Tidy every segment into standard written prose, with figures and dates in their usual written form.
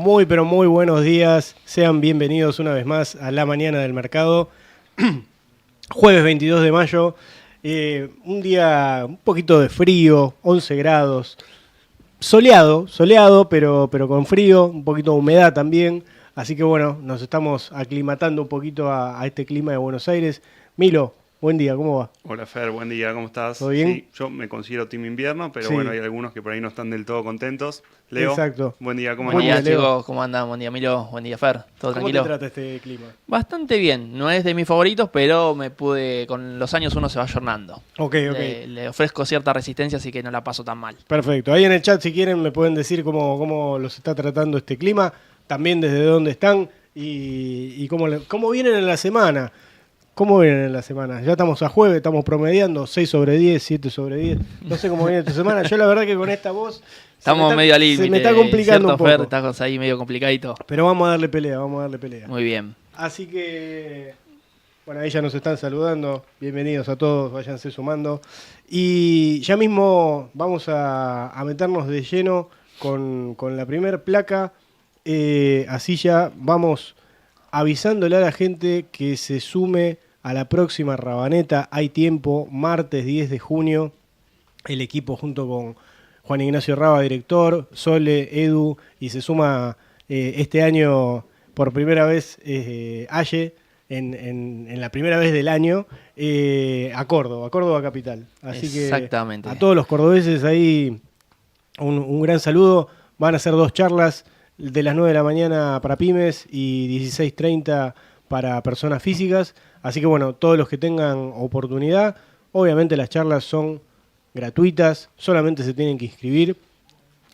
Muy, pero muy buenos días. Sean bienvenidos una vez más a La Mañana del Mercado. Jueves 22 de mayo. Un día un poquito de frío, 11 grados. Soleado, pero con frío, un poquito de humedad también. Así que bueno, nos estamos aclimatando un poquito a este clima de Buenos Aires. Milo, buen día, ¿cómo va? Hola Fer, buen día, ¿cómo estás? ¿Todo bien? Sí, yo me considero team invierno, pero bueno, Sí, hay algunos que por ahí no están del todo contentos. Leo, exacto. buen día, ¿cómo Buen Buen día, día andamos? Leo. chicos, ¿cómo andan? Buen día Milo, buen día Fer, ¿todo ¿Cómo te tranquilo? trata este clima? Bastante bien, no es de mis favoritos, pero con los años uno se va ayornando. Ok. Le ofrezco cierta resistencia, así que no la paso tan mal. Perfecto. Ahí en el chat, si quieren, me pueden decir cómo los está tratando este clima, también desde dónde están y cómo vienen en la semana. ¿Cómo vienen en la semana? Ya estamos a jueves, estamos promediando 6 sobre 10, 7 sobre 10. No sé cómo viene esta semana. Yo la verdad que con esta voz Estamos medio al se me límite, está complicando ¿cierto un poco. Fer? Estás ahí medio complicadito. Pero vamos a darle pelea. Muy bien. Así que, bueno, ahí ya nos están saludando. Bienvenidos a todos, váyanse sumando. Y ya mismo vamos a meternos de lleno con la primer placa. Así ya vamos avisándole a la gente que se sume a la próxima Rabaneta. Hay tiempo, martes 10 de junio. El equipo junto con Juan Ignacio Raba, director, Sole, Edu, y se suma este año por primera vez Aye, en la primera vez del año, a Córdoba capital. Así Exactamente. que a todos los cordobeses ahí un gran saludo. Van a ser 2 charlas de las 9 de la mañana para pymes y 16:30 para personas físicas. Así que bueno, todos los que tengan oportunidad, obviamente las charlas son gratuitas, solamente se tienen que inscribir.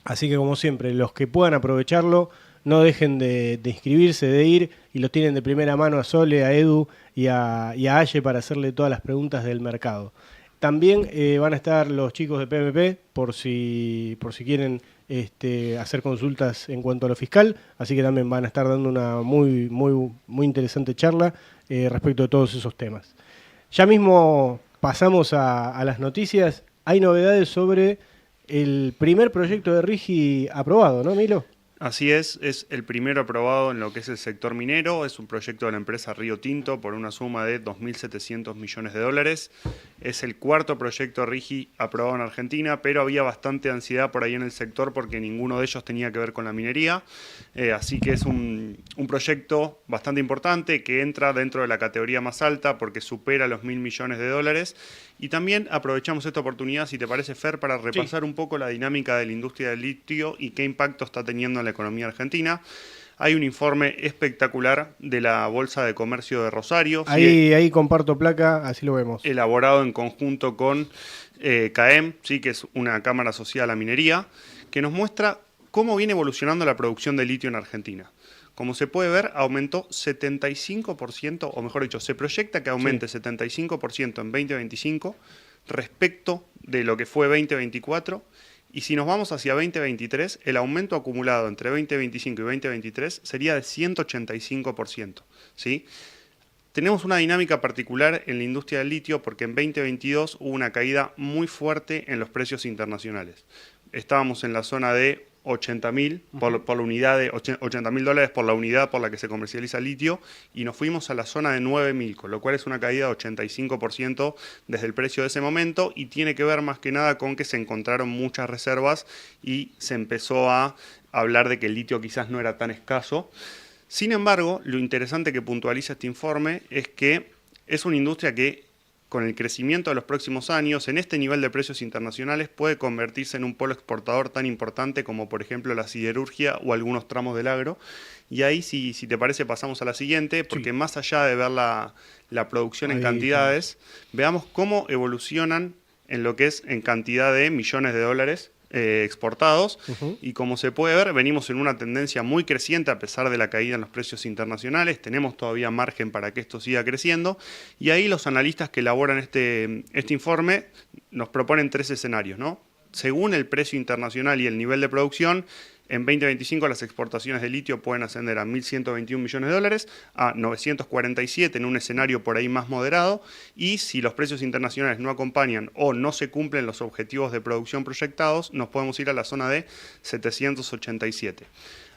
Así que como siempre, los que puedan aprovecharlo, no dejen de inscribirse, de ir, y los tienen de primera mano a Sole, a Edu y a Aye para hacerle todas las preguntas del mercado. También van a estar los chicos de PMP por si quieren hacer consultas en cuanto a lo fiscal, así que también van a estar dando una muy interesante charla respecto de todos esos temas. Ya mismo pasamos a las noticias. Hay novedades sobre el primer proyecto de RIGI aprobado, ¿no, Milo? Así es el primero aprobado en lo que es el sector minero, es un proyecto de la empresa Río Tinto por una suma de 2.700 millones de dólares. Es el cuarto proyecto RIGI aprobado en Argentina, pero había bastante ansiedad por ahí en el sector porque ninguno de ellos tenía que ver con la minería. Así que es un proyecto bastante importante que entra dentro de la categoría más alta porque supera los 1.000 millones de dólares. Y también aprovechamos esta oportunidad, si te parece, Fer, para repasar un poco la dinámica de la industria del litio y qué impacto está teniendo en la economía argentina. Hay un informe espectacular de la Bolsa de Comercio de Rosario. Ahí comparto placa, así lo vemos. Elaborado en conjunto con CAEM, ¿sí? Que es una cámara asociada a la minería, que nos muestra cómo viene evolucionando la producción de litio en Argentina. Como se puede ver, aumentó 75%, o mejor dicho, se proyecta que aumente 75% en 2025 respecto de lo que fue 2024. Y si nos vamos hacia 2023, el aumento acumulado entre 2025 y 2023 sería de 185%. ¿Sí? Tenemos una dinámica particular en la industria del litio porque en 2022 hubo una caída muy fuerte en los precios internacionales. Estábamos en la zona de 80.000 por la unidad de $80.000 por la unidad por la que se comercializa litio y nos fuimos a la zona de 9.000, con lo cual es una caída de 85% desde el precio de ese momento y tiene que ver más que nada con que se encontraron muchas reservas y se empezó a hablar de que el litio quizás no era tan escaso. Sin embargo, lo interesante que puntualiza este informe es que es una industria que con el crecimiento de los próximos años, en este nivel de precios internacionales, puede convertirse en un polo exportador tan importante como, por ejemplo, la siderurgia o algunos tramos del agro. Y ahí, si te parece, pasamos a la siguiente, porque más allá de ver la producción en cantidades, veamos cómo evolucionan en lo que es en cantidad de millones de dólares exportados. Y como se puede ver, venimos en una tendencia muy creciente a pesar de la caída en los precios internacionales. Tenemos todavía margen para que esto siga creciendo. Y ahí los analistas que elaboran este informe nos proponen 3 escenarios, ¿no? Según el precio internacional y el nivel de producción, en 2025 las exportaciones de litio pueden ascender a 1.121 millones de dólares, a 947 en un escenario por ahí más moderado, y si los precios internacionales no acompañan o no se cumplen los objetivos de producción proyectados, nos podemos ir a la zona de 787.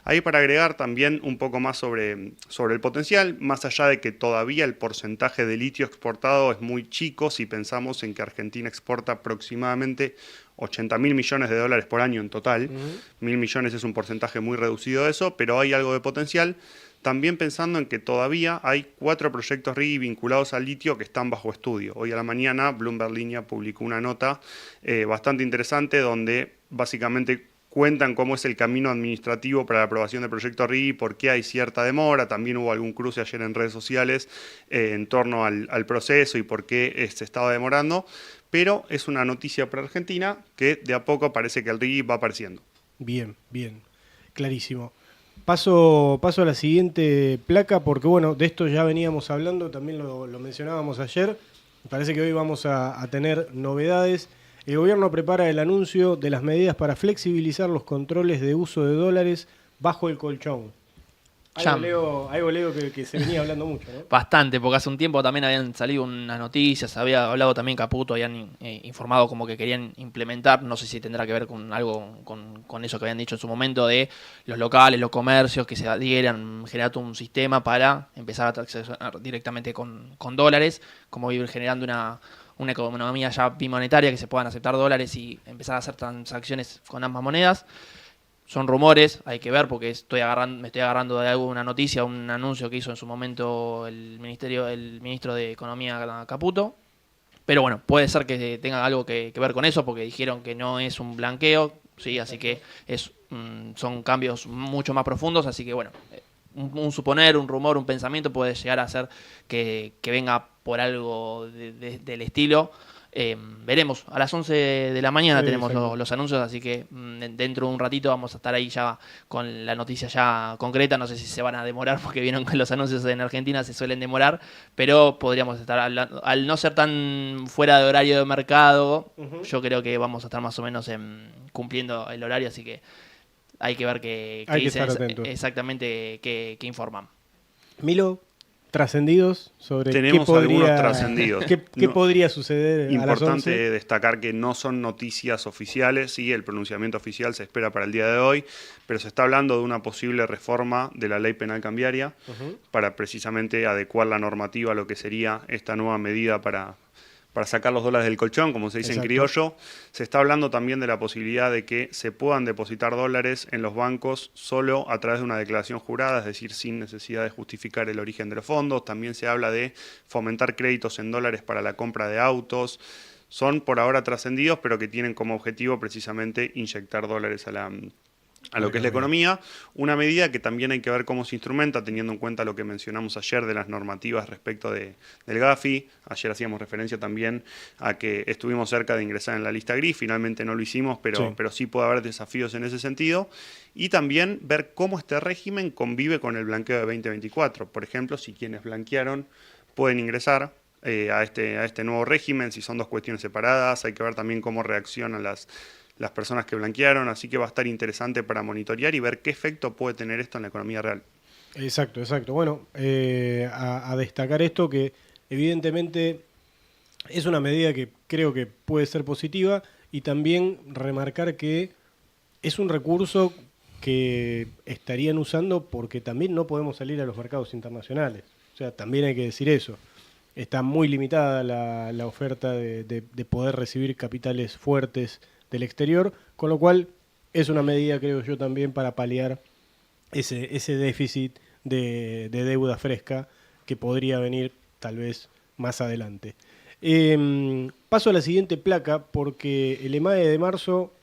Ahí para agregar también un poco más sobre el potencial, más allá de que todavía el porcentaje de litio exportado es muy chico, si pensamos en que Argentina exporta aproximadamente 80.000 millones de dólares por año en total. 1.000 millones es un porcentaje muy reducido de eso, pero hay algo de potencial. También pensando en que todavía hay 4 proyectos RIGI vinculados al litio que están bajo estudio. Hoy a la mañana Bloomberg Línea publicó una nota bastante interesante donde básicamente cuentan cómo es el camino administrativo para la aprobación del proyecto RIGI, por qué hay cierta demora. También hubo algún cruce ayer en redes sociales en torno al proceso y por qué se estaba demorando. Pero es una noticia para Argentina que de a poco parece que el RIGI va apareciendo. Bien, bien, clarísimo. Paso a la siguiente placa porque, bueno, de esto ya veníamos hablando, también lo mencionábamos ayer. Me parece que hoy vamos a tener novedades. El gobierno prepara el anuncio de las medidas para flexibilizar los controles de uso de dólares bajo el colchón. Algo leo que se venía hablando mucho, ¿no? Bastante, porque hace un tiempo también habían salido unas noticias, había hablado también Caputo, habían informado como que querían implementar, no sé si tendrá que ver con algo, con eso que habían dicho en su momento, de los locales, los comercios, que se dieran, generar un sistema para empezar a transaccionar directamente con dólares, como ir generando una economía ya bimonetaria, que se puedan aceptar dólares y empezar a hacer transacciones con ambas monedas. Son rumores, hay que ver porque me estoy agarrando de alguna noticia, un anuncio que hizo en su momento el ministro de Economía Caputo. Pero bueno, puede ser que tenga algo que ver con eso porque dijeron que no es un blanqueo, sí, así que son cambios mucho más profundos, así que bueno, un suponer, un rumor, un pensamiento puede llegar a ser que venga por algo del estilo. Veremos, a las 11 de la mañana tenemos los anuncios, así que dentro de un ratito vamos a estar ahí ya con la noticia ya concreta. No sé si se van a demorar porque vieron que los anuncios en Argentina se suelen demorar, pero podríamos estar hablando, al no ser tan fuera de horario de mercado, yo creo que vamos a estar más o menos cumpliendo el horario, así que hay que ver qué dicen exactamente qué informan. Milo, trascendidos sobre Tenemos qué podría, algunos trascendidos. ¿Qué podría suceder a las 11? Importante destacar que no son noticias oficiales, sí, el pronunciamiento oficial se espera para el día de hoy, pero se está hablando de una posible reforma de la ley penal cambiaria para precisamente adecuar la normativa a lo que sería esta nueva medida para sacar los dólares del colchón, como se dice en criollo. Se está hablando también de la posibilidad de que se puedan depositar dólares en los bancos solo a través de una declaración jurada, es decir, sin necesidad de justificar el origen de los fondos. También se habla de fomentar créditos en dólares para la compra de autos. Son por ahora trascendidos, pero que tienen como objetivo precisamente inyectar dólares a lo que es la economía, una medida que también hay que ver cómo se instrumenta, teniendo en cuenta lo que mencionamos ayer de las normativas respecto del Gafi. Ayer hacíamos referencia también a que estuvimos cerca de ingresar en la lista gris, finalmente no lo hicimos, pero sí puede haber desafíos en ese sentido. Y también ver cómo este régimen convive con el blanqueo de 2024. Por ejemplo, si quienes blanquearon pueden ingresar a este nuevo régimen, si son dos cuestiones separadas, hay que ver también cómo reaccionan las personas que blanquearon, así que va a estar interesante para monitorear y ver qué efecto puede tener esto en la economía real. Exacto. Bueno, a destacar esto que evidentemente es una medida que creo que puede ser positiva y también remarcar que es un recurso que estarían usando porque también no podemos salir a los mercados internacionales. O sea, también hay que decir eso. Está muy limitada la oferta de poder recibir capitales fuertes del exterior, con lo cual es una medida, creo yo, también para paliar ese déficit de deuda fresca que podría venir tal vez más adelante. Paso a la siguiente placa porque el EMAE de marzo,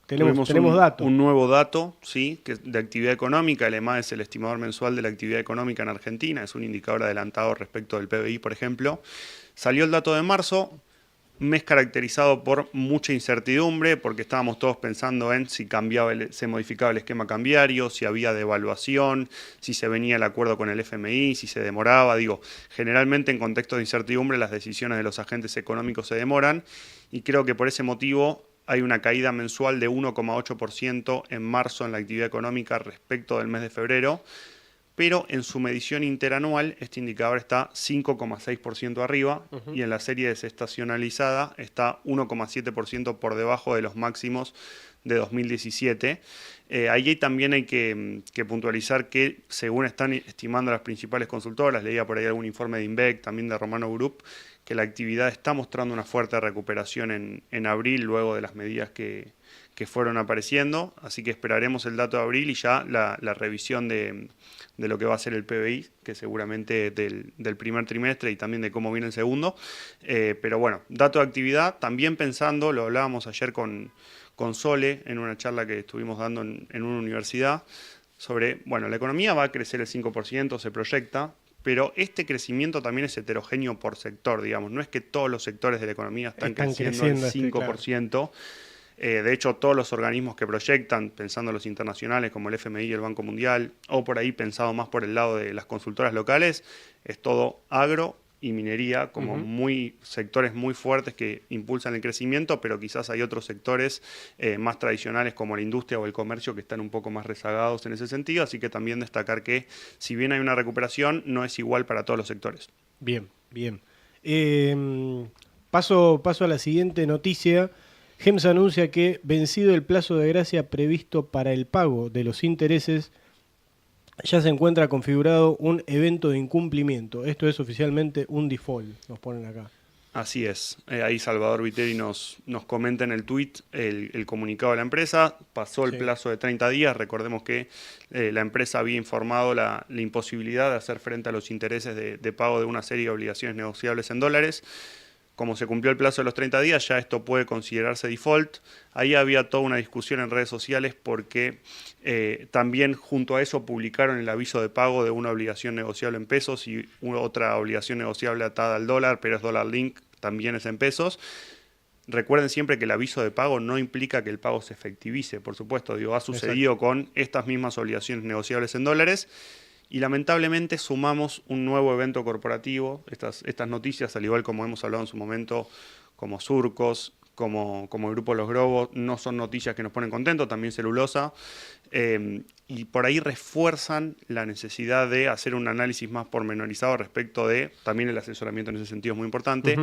tenemos datos. Un nuevo dato, sí, que de actividad económica. El EMAE es el estimador mensual de la actividad económica en Argentina, es un indicador adelantado respecto del PBI, por ejemplo. Salió el dato de marzo, mes caracterizado por mucha incertidumbre, porque estábamos todos pensando en si se modificaba el esquema cambiario, si había devaluación, si se venía el acuerdo con el FMI, si se demoraba. Generalmente en contextos de incertidumbre las decisiones de los agentes económicos se demoran, y creo que por ese motivo hay una caída mensual de 1,8% en marzo en la actividad económica respecto del mes de febrero. pero en su medición interanual este indicador está 5,6% arriba y en la serie desestacionalizada está 1,7% por debajo de los máximos de 2017. Ahí también hay que puntualizar que, según están estimando las principales consultoras, leía por ahí algún informe de INVEC, también de Romano Group, que la actividad está mostrando una fuerte recuperación en abril, luego de las medidas que fueron apareciendo. Así que esperaremos el dato de abril y ya la revisión de lo que va a ser el PBI, que seguramente del primer trimestre y también de cómo viene el segundo. Pero bueno, dato de actividad, también pensando, lo hablábamos ayer con Sole en una charla que estuvimos dando en una universidad, sobre, bueno, la economía va a crecer el 5%, se proyecta, pero este crecimiento también es heterogéneo por sector, digamos. No es que todos los sectores de la economía están creciendo el 5%. Claro. De hecho, todos los organismos que proyectan, pensando en los internacionales como el FMI y el Banco Mundial, o por ahí pensado más por el lado de las consultoras locales, es todo agro y minería como sectores muy fuertes que impulsan el crecimiento, pero quizás hay otros sectores más tradicionales como la industria o el comercio que están un poco más rezagados en ese sentido, así que también destacar que si bien hay una recuperación, no es igual para todos los sectores. Bien, bien. Paso a la siguiente noticia. GEMSA anuncia que, vencido el plazo de gracia previsto para el pago de los intereses, ya se encuentra configurado un evento de incumplimiento. Esto es oficialmente un default, nos ponen acá. Así es. Ahí Salvador Viteri nos comenta en el tuit el comunicado de la empresa. Pasó el plazo de 30 días. Recordemos que la empresa había informado la imposibilidad de hacer frente a los intereses de pago de una serie de obligaciones negociables en dólares. Como se cumplió el plazo de los 30 días, ya esto puede considerarse default. Ahí había toda una discusión en redes sociales porque también junto a eso publicaron el aviso de pago de una obligación negociable en pesos y otra obligación negociable atada al dólar, pero es dólar link, también es en pesos. Recuerden siempre que el aviso de pago no implica que el pago se efectivice, por supuesto. Ha sucedido con estas mismas obligaciones negociables en dólares. Y lamentablemente sumamos un nuevo evento corporativo. Estas noticias, al igual como hemos hablado en su momento, como Surcos, como el Grupo Los Globos, no son noticias que nos ponen contentos, también Celulosa. Y por ahí refuerzan la necesidad de hacer un análisis más pormenorizado respecto de, también el asesoramiento en ese sentido es muy importante,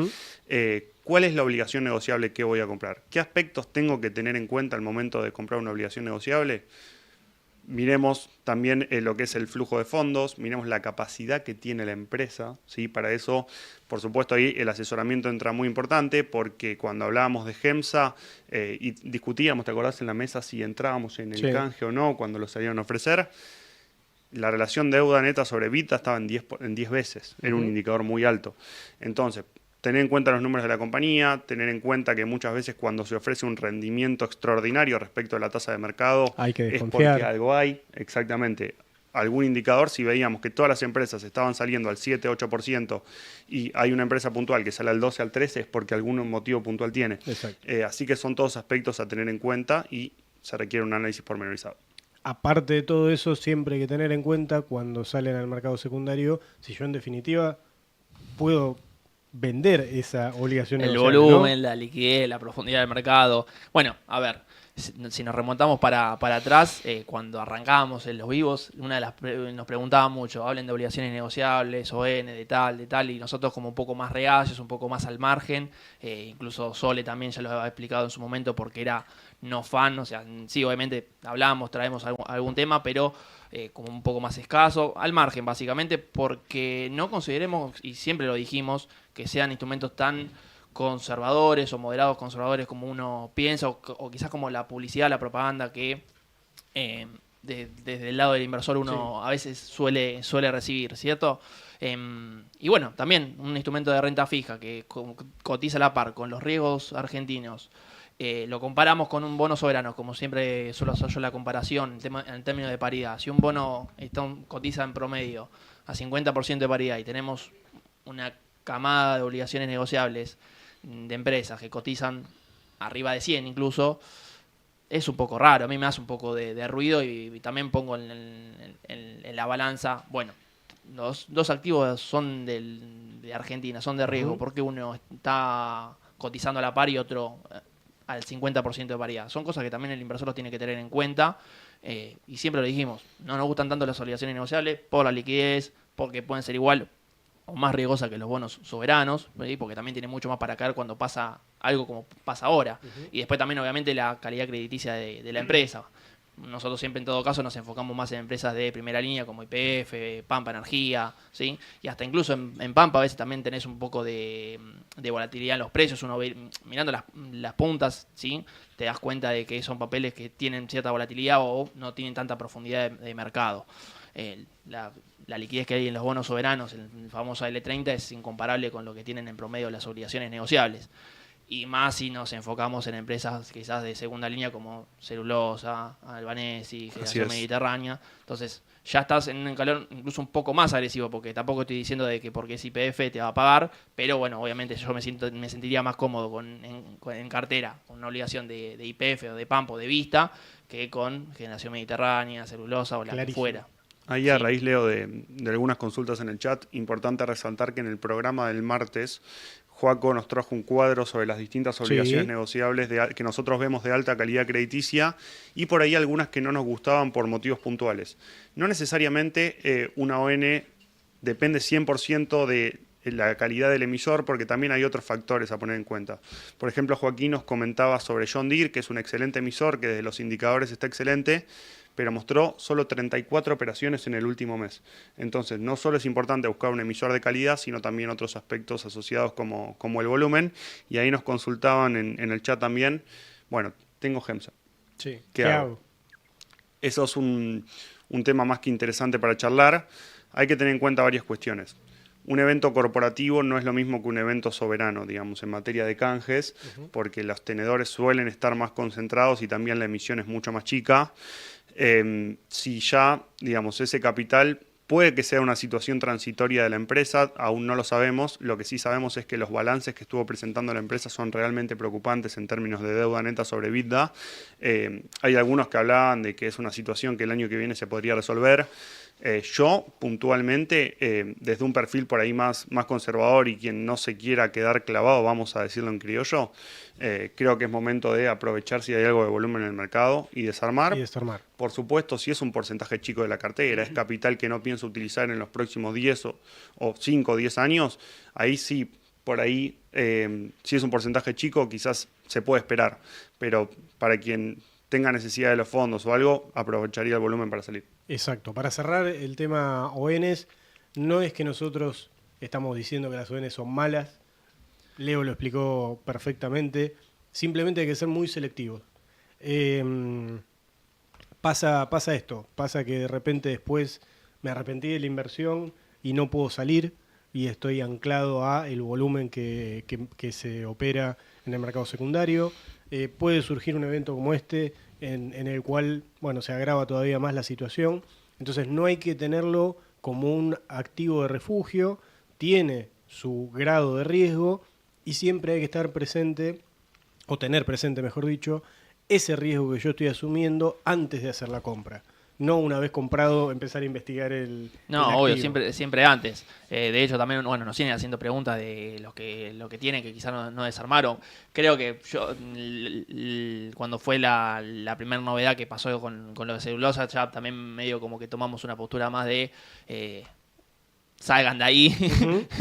¿cuál es la obligación negociable que voy a comprar? ¿Qué aspectos tengo que tener en cuenta al momento de comprar una obligación negociable? Miremos también lo que es el flujo de fondos, miremos la capacidad que tiene la empresa, ¿sí? Para eso, por supuesto, ahí el asesoramiento entra muy importante, porque cuando hablábamos de GEMSA y discutíamos, ¿te acordás en la mesa si entrábamos en el canje o no cuando lo salieron a ofrecer? La relación deuda neta sobre EBITDA estaba en 10 veces, era un indicador muy alto. Entonces, tener en cuenta los números de la compañía, tener en cuenta que muchas veces cuando se ofrece un rendimiento extraordinario respecto a la tasa de mercado, hay que es porque algo hay, exactamente. Algún indicador, si veíamos que todas las empresas estaban saliendo al 7-8% y hay una empresa puntual que sale al 12, al 13, es porque algún motivo puntual tiene. Así que son todos aspectos a tener en cuenta y se requiere un análisis pormenorizado. Aparte de todo eso, siempre hay que tener en cuenta cuando salen al mercado secundario, si yo en definitiva puedo vender esa obligación negociable, el volumen, ¿no? La liquidez, la profundidad del mercado. Bueno, a ver, si nos remontamos para atrás, cuando arrancábamos en los vivos, nos preguntaban mucho, hablen de obligaciones negociables, ON, de tal, y nosotros como un poco más reacios, un poco más al margen, incluso Sole también ya lo había explicado en su momento porque era no fan, o sea, sí, obviamente hablamos, traemos algún tema, pero como un poco más escaso, al margen básicamente, porque no consideremos, y siempre lo dijimos, que sean instrumentos tan conservadores o moderados conservadores como uno piensa, o quizás como la publicidad, la propaganda que desde el lado del inversor uno a veces suele recibir, ¿cierto? Y bueno, también un instrumento de renta fija que cotiza a la par con los riesgos argentinos. Lo comparamos con un bono soberano, como siempre suelo hacer yo la comparación en términos de paridad. Si un bono cotiza en promedio a 50% de paridad y tenemos una camada de obligaciones negociables de empresas que cotizan arriba de 100 incluso, es un poco raro. A mí me hace un poco de ruido y también pongo en la balanza, bueno, los dos activos son de Argentina, son de riesgo, porque uno está cotizando a la par y otro al 50% de paridad. Son cosas que también el inversor los tiene que tener en cuenta. Y siempre lo dijimos, no nos gustan tanto las obligaciones negociables por la liquidez, porque pueden ser igual o más riesgosas que los bonos soberanos, ¿sí? Porque también tiene mucho más para caer cuando pasa algo como pasa ahora. Y después también obviamente la calidad crediticia de la empresa. Nosotros siempre en todo caso nos enfocamos más en empresas de primera línea como YPF, Pampa Energía, ¿sí? Y hasta incluso en Pampa a veces también tenés un poco de volatilidad en los precios. Uno ve, mirando las puntas, ¿sí? Te das cuenta de que son papeles que tienen cierta volatilidad o no tienen tanta profundidad de mercado. La liquidez que hay en los bonos soberanos, el famoso L30, es incomparable con lo que tienen en promedio las obligaciones negociables. Y más si nos enfocamos en empresas quizás de segunda línea como Celulosa, Albanesi, Generación Mediterránea. Entonces ya estás en un calor incluso un poco más agresivo, porque tampoco estoy diciendo de que porque es YPF te va a pagar, pero bueno, obviamente yo me sentiría más cómodo en cartera, con una obligación de YPF o de Pampo de vista, que con Generación Mediterránea, Celulosa o la que fuera. Ahí a raíz, Leo, de algunas consultas en el chat, importante resaltar que en el programa del martes, Joaco nos trajo un cuadro sobre las distintas obligaciones negociables que nosotros vemos de alta calidad crediticia y por ahí algunas que no nos gustaban por motivos puntuales. No necesariamente una ON depende 100% de la calidad del emisor, porque también hay otros factores a poner en cuenta. Por ejemplo, Joaquín nos comentaba sobre John Deere, que es un excelente emisor, que desde los indicadores está excelente, pero mostró solo 34 operaciones en el último mes. Entonces, no solo es importante buscar un emisor de calidad, sino también otros aspectos asociados como el volumen. Y ahí nos consultaban en el chat también, bueno, tengo GEMSA. Sí. ¿Qué hago? Eso es un tema más que interesante para charlar. Hay que tener en cuenta varias cuestiones. Un evento corporativo no es lo mismo que un evento soberano, digamos, en materia de canjes, porque los tenedores suelen estar más concentrados y también la emisión es mucho más chica. Si ya, digamos, ese capital puede que sea una situación transitoria de la empresa, aún no lo sabemos. Lo que sí sabemos es que los balances que estuvo presentando la empresa son realmente preocupantes en términos de deuda neta sobre EBITDA. Hay algunos que hablaban de que es una situación que el año que viene se podría resolver. Yo, puntualmente, desde un perfil por ahí más conservador y quien no se quiera quedar clavado, vamos a decirlo en criollo, creo que es momento de aprovechar si hay algo de volumen en el mercado y desarmar. Por supuesto, si es un porcentaje chico de la cartera, es capital que no pienso utilizar en los próximos 10 o 5 o 10 años, ahí sí, por ahí, si es un porcentaje chico, quizás se puede esperar. Pero para quien tenga necesidad de los fondos o algo, aprovecharía el volumen para salir. Exacto. Para cerrar el tema ONs, no es que nosotros estamos diciendo que las ONs son malas. Leo lo explicó perfectamente. Simplemente hay que ser muy selectivos. Pasa esto. Pasa que de repente después me arrepentí de la inversión y no puedo salir y estoy anclado a el volumen que se opera en el mercado secundario. Puede surgir un evento como este en el cual, bueno, se agrava todavía más la situación. Entonces no hay que tenerlo como un activo de refugio, tiene su grado de riesgo y siempre hay que estar presente, o tener presente, mejor dicho, ese riesgo que yo estoy asumiendo antes de hacer la compra. No una vez comprado empezar a investigar el obvio, activo. siempre antes. De hecho, también nos siguen haciendo preguntas de lo que tienen, que quizás no desarmaron. Creo que yo, cuando fue la primera novedad que pasó con lo de Celulosa, ya también medio como que tomamos una postura más de salgan de ahí,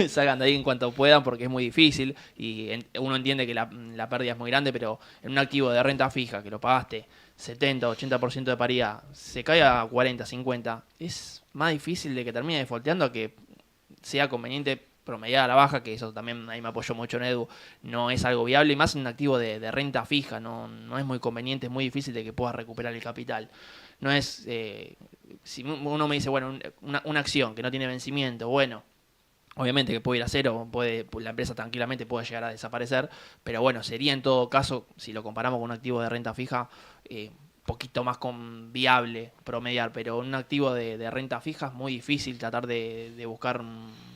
salgan de ahí en cuanto puedan, porque es muy difícil y uno entiende que la pérdida es muy grande, pero en un activo de renta fija que lo pagaste 70-80% de paridad, se cae a 40-50, es más difícil de que termine defaulteando a que sea conveniente promediar a la baja, que eso también ahí me apoyó mucho en Edu, no es algo viable, y más en un activo de renta fija, no es muy conveniente, es muy difícil de que puedas recuperar el capital. No es, si uno me dice, bueno, una acción que no tiene vencimiento, bueno, obviamente que puede ir a cero, la empresa tranquilamente puede llegar a desaparecer, pero bueno, sería en todo caso, si lo comparamos con un activo de renta fija, poquito más viable promediar, pero un activo de renta fija es muy difícil tratar de buscar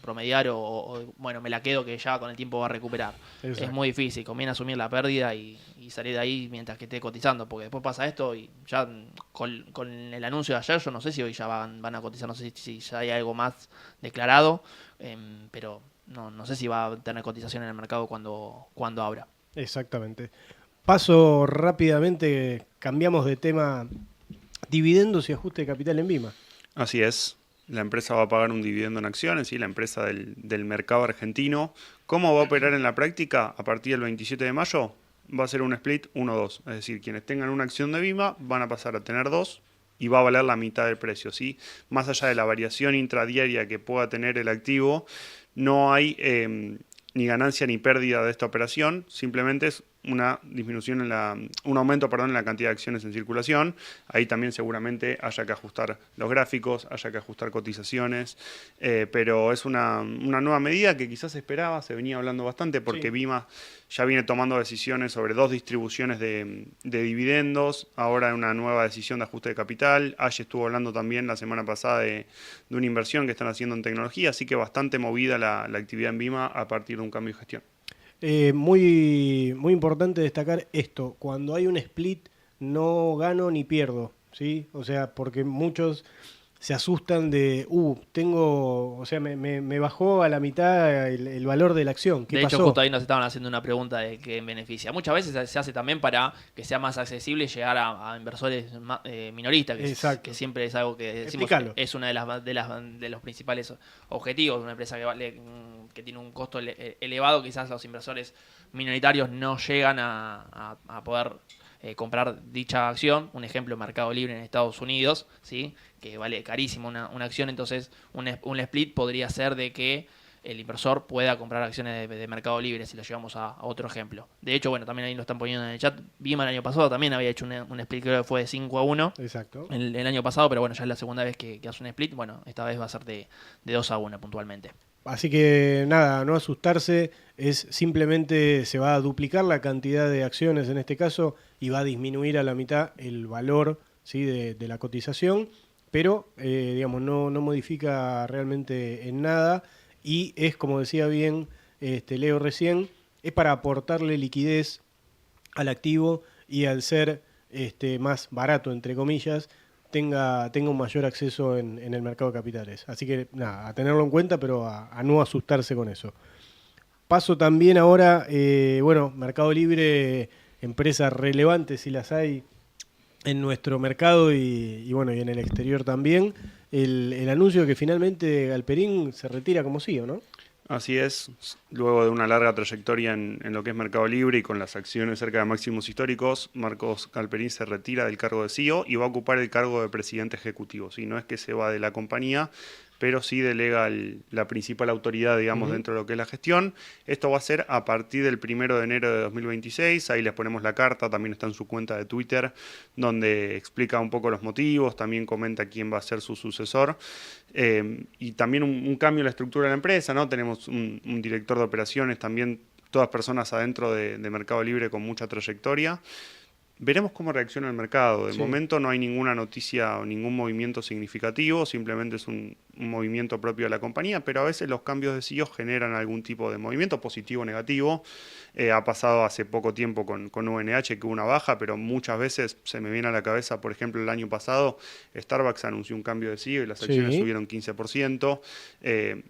promediar o bueno, me la quedo que ya con el tiempo va a recuperar. Exacto. Es muy difícil, conviene asumir la pérdida y salir de ahí mientras que esté cotizando, porque después pasa esto y ya con el anuncio de ayer, yo no sé si hoy ya van a cotizar, no sé si ya hay algo más declarado, pero no sé si va a tener cotización en el mercado cuando abra. Exactamente. Paso rápidamente, cambiamos de tema, dividendos y ajuste de capital en Vima. Así es. La empresa va a pagar un dividendo en acciones, ¿sí? La empresa del mercado argentino. ¿Cómo va a operar en la práctica? A partir del 27 de mayo va a ser un split 1-2. Es decir, quienes tengan una acción de Vima van a pasar a tener 2 y va a valer la mitad del precio, ¿sí? Más allá de la variación intradiaria que pueda tener el activo, no hay ni ganancia ni pérdida de esta operación, simplemente es una disminución un aumento, en la cantidad de acciones en circulación. Ahí también seguramente haya que ajustar los gráficos, haya que ajustar cotizaciones, pero es una nueva medida que quizás se esperaba, se venía hablando bastante porque Sí. Vima ya viene tomando decisiones sobre 2 distribuciones de dividendos, ahora una nueva decisión de ajuste de capital. Aye estuvo hablando también la semana pasada de una inversión que están haciendo en tecnología, así que bastante movida la actividad en Vima a partir de un cambio de gestión. Muy, muy importante destacar esto, cuando hay un split no gano ni pierdo, ¿sí? O sea, porque muchos se asustan de, o sea, me bajó a la mitad el valor de la acción, ¿qué De hecho, pasó? justo ahí nos estaban haciendo una pregunta de qué beneficia. Muchas veces se hace también para que sea más accesible llegar a inversores minoristas, Exacto. que siempre es algo que decimos Explícalo. es una de los principales objetivos de una empresa que tiene un costo elevado. Quizás los inversores minoritarios no llegan a poder comprar dicha acción. Un ejemplo, Mercado Libre en Estados Unidos, ¿sí? Que vale carísimo una acción. Entonces un split podría ser de que el inversor pueda comprar acciones de Mercado Libre, si lo llevamos a otro ejemplo. De hecho, bueno, también ahí lo están poniendo en el chat. Vima el año pasado también había hecho un split, creo que fue de 5-1 Exacto. el año pasado, pero bueno, ya es la segunda vez que hace un split. Bueno, esta vez va a ser de 2-1 puntualmente. Así que nada, no asustarse, es simplemente se va a duplicar la cantidad de acciones en este caso y va a disminuir a la mitad el valor, ¿sí? de la cotización, pero digamos no modifica realmente en nada y es, como decía bien Leo recién, es para aportarle liquidez al activo y al ser más barato, entre comillas, tenga un mayor acceso en el mercado de capitales. Así que nada, a tenerlo en cuenta, pero a no asustarse con eso. Paso también ahora, Mercado Libre, empresas relevantes si las hay en nuestro mercado y en el exterior también. El anuncio de que finalmente Galperín se retira como CEO, ¿no? Así es, luego de una larga trayectoria en lo que es Mercado Libre y con las acciones cerca de máximos históricos, Marcos Galperín se retira del cargo de CEO y va a ocupar el cargo de presidente ejecutivo. ¿Sí? No es que se va de la compañía, pero sí delega la principal autoridad, digamos, dentro de lo que es la gestión. Esto va a ser a partir del 1 de enero de 2026, ahí les ponemos la carta, también está en su cuenta de Twitter, donde explica un poco los motivos, también comenta quién va a ser su sucesor. Y también un cambio en la estructura de la empresa, ¿no? Tenemos un director de operaciones, también todas personas adentro de Mercado Libre con mucha trayectoria. Veremos cómo reacciona el mercado. De momento no hay ninguna noticia o ningún movimiento significativo, simplemente es un movimiento propio de la compañía, pero a veces los cambios de CEO generan algún tipo de movimiento positivo o negativo. Ha pasado hace poco tiempo con UNH que hubo una baja, pero muchas veces se me viene a la cabeza, por ejemplo, el año pasado Starbucks anunció un cambio de CEO y las acciones subieron 15%.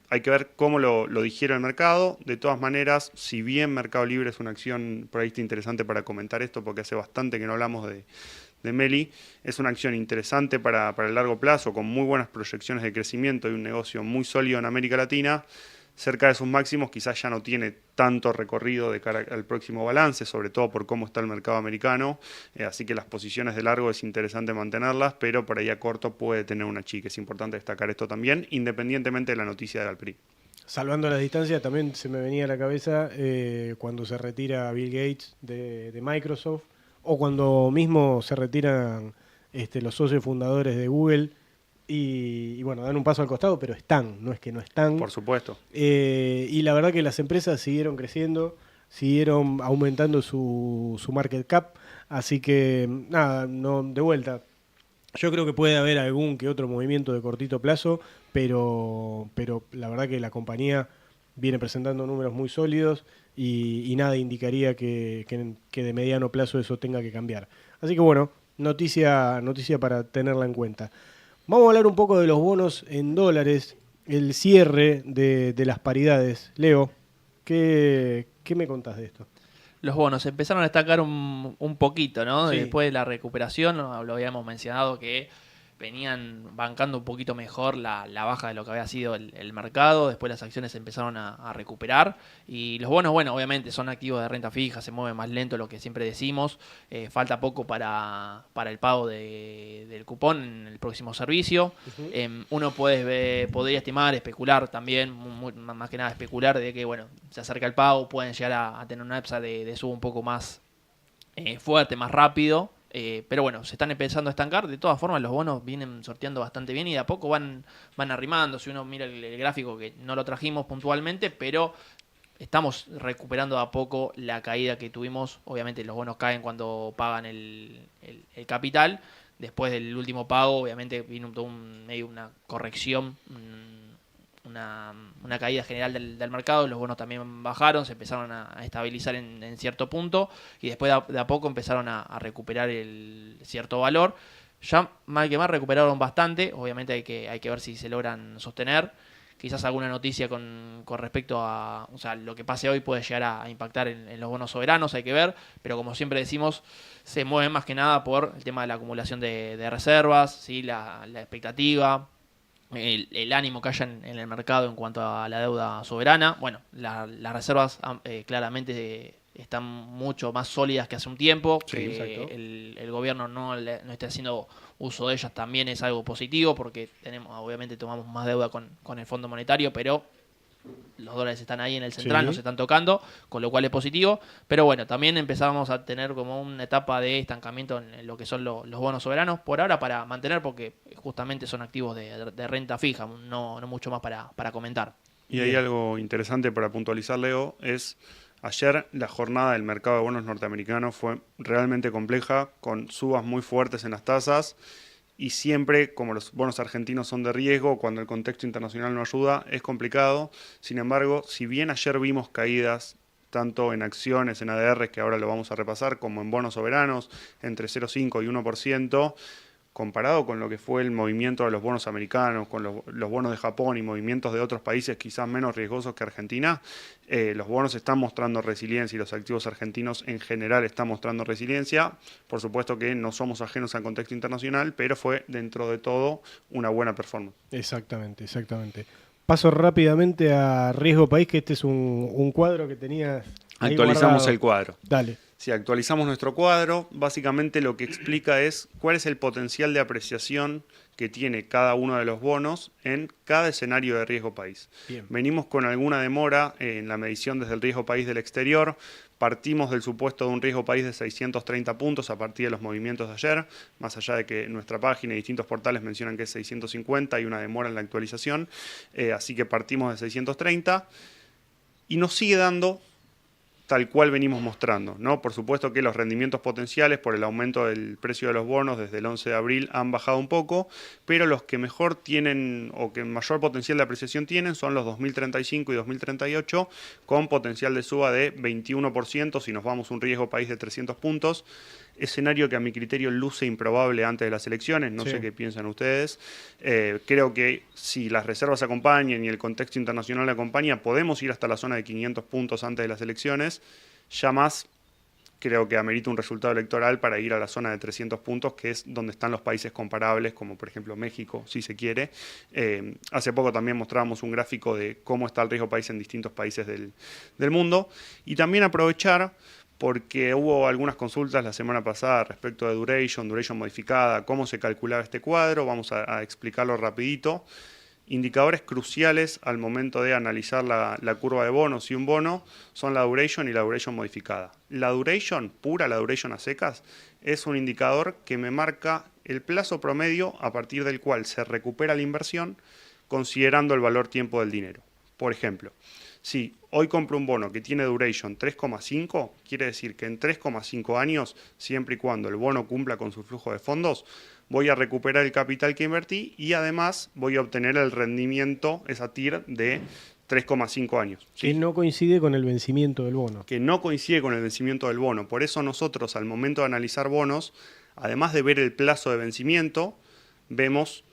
Hay que ver cómo lo digiere el mercado. De todas maneras, si bien Mercado Libre es una acción, por ahí está interesante para comentar esto, porque hace bastante que no hablamos de Meli, es una acción interesante para el largo plazo, con muy buenas proyecciones de crecimiento y un negocio muy sólido en América Latina. Cerca de sus máximos, quizás ya no tiene tanto recorrido de cara al próximo balance, sobre todo por cómo está el mercado americano, así que las posiciones de largo es interesante mantenerlas, pero por ahí a corto puede tener una chica. Es importante destacar esto también, independientemente de la noticia de Galperín. Salvando la distancia, también se me venía a la cabeza cuando se retira Bill Gates de Microsoft, o cuando mismo se retiran los socios fundadores de Google, y dan un paso al costado, pero están, no es que no están. Por supuesto. Y la verdad que las empresas siguieron creciendo, siguieron aumentando su market cap, así que nada, no, de vuelta. Yo creo que puede haber algún que otro movimiento de cortito plazo, pero la verdad que la compañía viene presentando números muy sólidos y nada indicaría que de mediano plazo eso tenga que cambiar. Así que noticia para tenerla en cuenta. Vamos a hablar un poco de los bonos en dólares, el cierre de las paridades. Leo, ¿qué me contás de esto? los bonos empezaron a destacar un poquito, ¿no? Sí. Después de la recuperación, ¿no? Lo habíamos mencionado que venían bancando un poquito mejor la baja de lo que había sido el mercado. Después las acciones empezaron a recuperar. Y los bonos, bueno, obviamente son activos de renta fija, se mueven más lento, lo que siempre decimos. Falta poco para el pago del cupón en el próximo servicio. Uno podría estimar, especular también, más que nada especular de que, bueno, se acerca el pago, pueden llegar a tener una EPSA de subo un poco más fuerte, más rápido. Pero bueno, se están empezando a estancar. De todas formas, los bonos vienen sorteando bastante bien y de a poco van arrimando. Si uno mira el gráfico, que no lo trajimos puntualmente, pero estamos recuperando de a poco la caída que tuvimos. Obviamente los bonos caen cuando pagan el capital. Después del último pago, obviamente vino medio una corrección, una caída general del mercado. Los bonos también bajaron, se empezaron a estabilizar en cierto punto y después de a poco empezaron a recuperar el cierto valor. Ya mal que mal recuperaron bastante, obviamente hay que ver si se logran sostener. Quizás alguna noticia con respecto a, o sea, lo que pase hoy puede llegar a impactar en los bonos soberanos, hay que ver, pero como siempre decimos, se mueven más que nada por el tema de la acumulación de reservas, ¿sí? La expectativa, el ánimo que haya en el mercado en cuanto a la deuda soberana. Bueno, las reservas claramente están mucho más sólidas que hace un tiempo, Sí, que el gobierno no esté haciendo uso de ellas también es algo positivo, porque obviamente tomamos más deuda con el Fondo Monetario, pero los dólares están ahí en el central, Sí. no se están tocando, con lo cual es positivo. Pero bueno, también empezamos a tener como una etapa de estancamiento en lo que son los bonos soberanos, por ahora para mantener, porque justamente son activos de renta fija, no mucho más para comentar. Y hay algo interesante para puntualizar, Leo, es ayer la jornada del mercado de bonos norteamericano fue realmente compleja, con subas muy fuertes en las tasas. Y siempre, como los bonos argentinos son de riesgo, cuando el contexto internacional no ayuda, es complicado. Sin embargo, si bien ayer vimos caídas tanto en acciones, en ADR, que ahora lo vamos a repasar, como en bonos soberanos, entre 0,5 y 1%, comparado con lo que fue el movimiento de los bonos americanos, con los bonos de Japón y movimientos de otros países quizás menos riesgosos que Argentina, los bonos están mostrando resiliencia y los activos argentinos en general están mostrando resiliencia. Por supuesto que no somos ajenos al contexto internacional, pero fue dentro de todo una buena performance. Exactamente. Paso rápidamente a Riesgo País, que este es un cuadro que tenías ahí Actualizamos guardado. el cuadro. Dale. Si actualizamos nuestro cuadro, básicamente lo que explica es cuál es el potencial de apreciación que tiene cada uno de los bonos en cada escenario de riesgo país. Bien. Venimos con alguna demora en la medición desde el riesgo país del exterior. Partimos del supuesto de un riesgo país de 630 puntos a partir de los movimientos de ayer, más allá de que nuestra página y distintos portales mencionan que es 650 y una demora en la actualización. Así que partimos de 630 y nos sigue dando tal cual venimos mostrando, ¿no? Por supuesto que los rendimientos potenciales por el aumento del precio de los bonos desde el 11 de abril han bajado un poco, pero los que mejor tienen o que mayor potencial de apreciación tienen son los 2035 y 2038, con potencial de suba de 21% si nos vamos a un riesgo país de 300 puntos. Escenario que a mi criterio luce improbable antes de las elecciones, no sé qué piensan ustedes. Creo que si las reservas acompañan y el contexto internacional acompaña, podemos ir hasta la zona de 500 puntos antes de las elecciones. Ya más creo que amerita un resultado electoral para ir a la zona de 300 puntos, que es donde están los países comparables, como por ejemplo México, si se quiere. Hace poco también mostrábamos un gráfico de cómo está el riesgo país en distintos países del mundo. Y también aprovechar, porque hubo algunas consultas la semana pasada respecto de duration modificada, cómo se calculaba este cuadro. Vamos a explicarlo rapidito. Indicadores cruciales al momento de analizar la curva de bonos y un bono son la duration y la duration modificada. La duration pura, la duration a secas, es un indicador que me marca el plazo promedio a partir del cual se recupera la inversión considerando el valor tiempo del dinero. Por ejemplo, si hoy compro un bono que tiene duration 3,5, quiere decir que en 3,5 años, siempre y cuando el bono cumpla con su flujo de fondos, voy a recuperar el capital que invertí y además voy a obtener el rendimiento, esa TIR, de 3,5 años. ¿Sí? Que no coincide con el vencimiento del bono. Que no coincide con el vencimiento del bono. Por eso nosotros, al momento de analizar bonos, además de ver el plazo de vencimiento, vemos,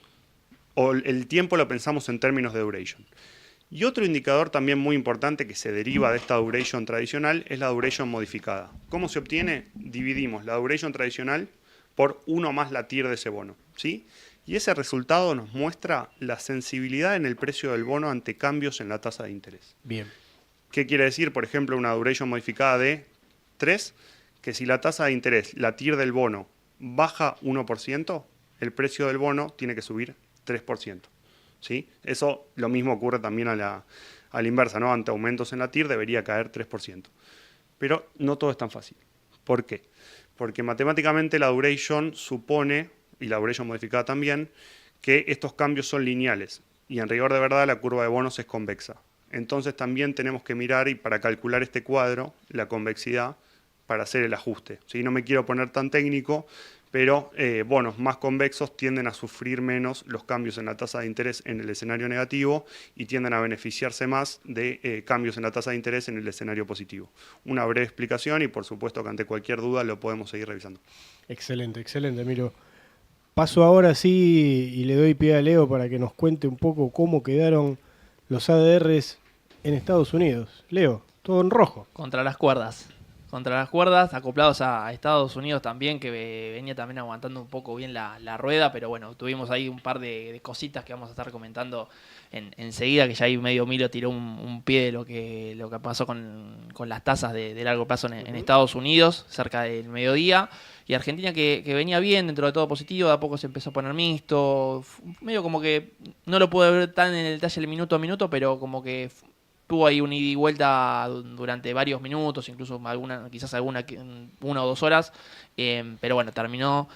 o el tiempo lo pensamos en términos de duration. Y otro indicador también muy importante que se deriva de esta duration tradicional es la duration modificada. ¿Cómo se obtiene? Dividimos la duration tradicional por 1 más la TIR de ese bono, ¿sí? Y ese resultado nos muestra la sensibilidad en el precio del bono ante cambios en la tasa de interés. Bien. ¿Qué quiere decir? Por ejemplo, una duration modificada de 3, que si la tasa de interés, la TIR del bono, baja 1%, el precio del bono tiene que subir 3%. ¿Sí? Eso lo mismo ocurre también a la inversa, ¿no? Ante aumentos en la TIR debería caer 3%. Pero no todo es tan fácil. ¿Por qué? Porque matemáticamente la duration supone, y la duration modificada también, que estos cambios son lineales. Y en rigor de verdad la curva de bonos es convexa. Entonces también tenemos que mirar, y para calcular este cuadro, la convexidad para hacer el ajuste. ¿Sí? No me quiero poner tan técnico, pero bonos más convexos tienden a sufrir menos los cambios en la tasa de interés en el escenario negativo y tienden a beneficiarse más de cambios en la tasa de interés en el escenario positivo. Una breve explicación y por supuesto que ante cualquier duda lo podemos seguir revisando. Excelente, excelente, Miro. Paso ahora sí y le doy pie a Leo para que nos cuente un poco cómo quedaron los ADRs en Estados Unidos. Leo, todo en rojo. Contra las cuerdas, acoplados a Estados Unidos también, que venía también aguantando un poco bien la rueda, pero bueno, tuvimos ahí un par de cositas que vamos a estar comentando enseguida, que ya ahí medio Milo tiró un pie de lo que pasó con las tasas de largo plazo en Estados Unidos, cerca del mediodía, y Argentina que venía bien, dentro de todo positivo, de a poco se empezó a poner mixto, medio como que no lo pude ver tan en el detalle el minuto a minuto, pero como que tuvo ahí un ida y vuelta durante varios minutos, incluso quizás una 1 o 2 horas, pero bueno, terminó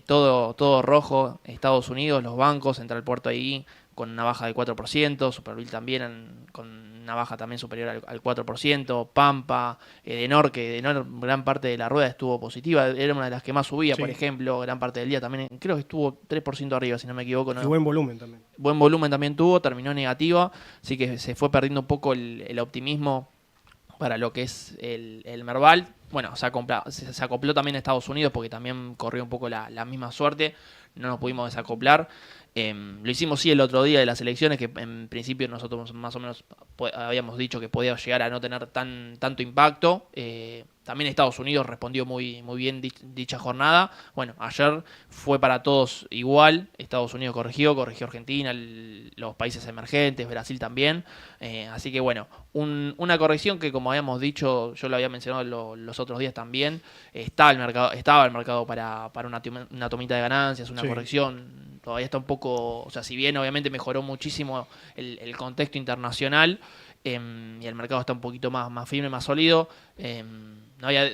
todo rojo. Estados Unidos, los bancos, Central Puerto ahí con una baja del 4%, Superville también con una baja también superior al 4%, Pampa, Edenor, que Edenor gran parte de la rueda estuvo positiva, era una de las que más subía, sí. Por ejemplo, gran parte del día también, creo que estuvo 3% arriba, si no me equivoco. ¿No? Y buen volumen también. Buen volumen también tuvo, terminó negativa, así que se fue perdiendo un poco el optimismo para lo que es el Merval. Bueno, se acopló también a Estados Unidos porque también corrió un poco la misma suerte, no nos pudimos desacoplar. Lo hicimos sí el otro día de las elecciones, que en principio nosotros más o menos habíamos dicho que podía llegar a no tener tanto impacto. También Estados Unidos respondió muy bien dicha jornada. Bueno, ayer fue para todos igual. Estados Unidos corrigió Argentina, los países emergentes, Brasil también. Así que bueno, una corrección que, como habíamos dicho, yo lo había mencionado los otros días también, estaba el mercado para una tomita de ganancias, una corrección. Todavía está un poco, o sea, si bien obviamente mejoró muchísimo el contexto internacional, y el mercado está un poquito más firme, más sólido, no había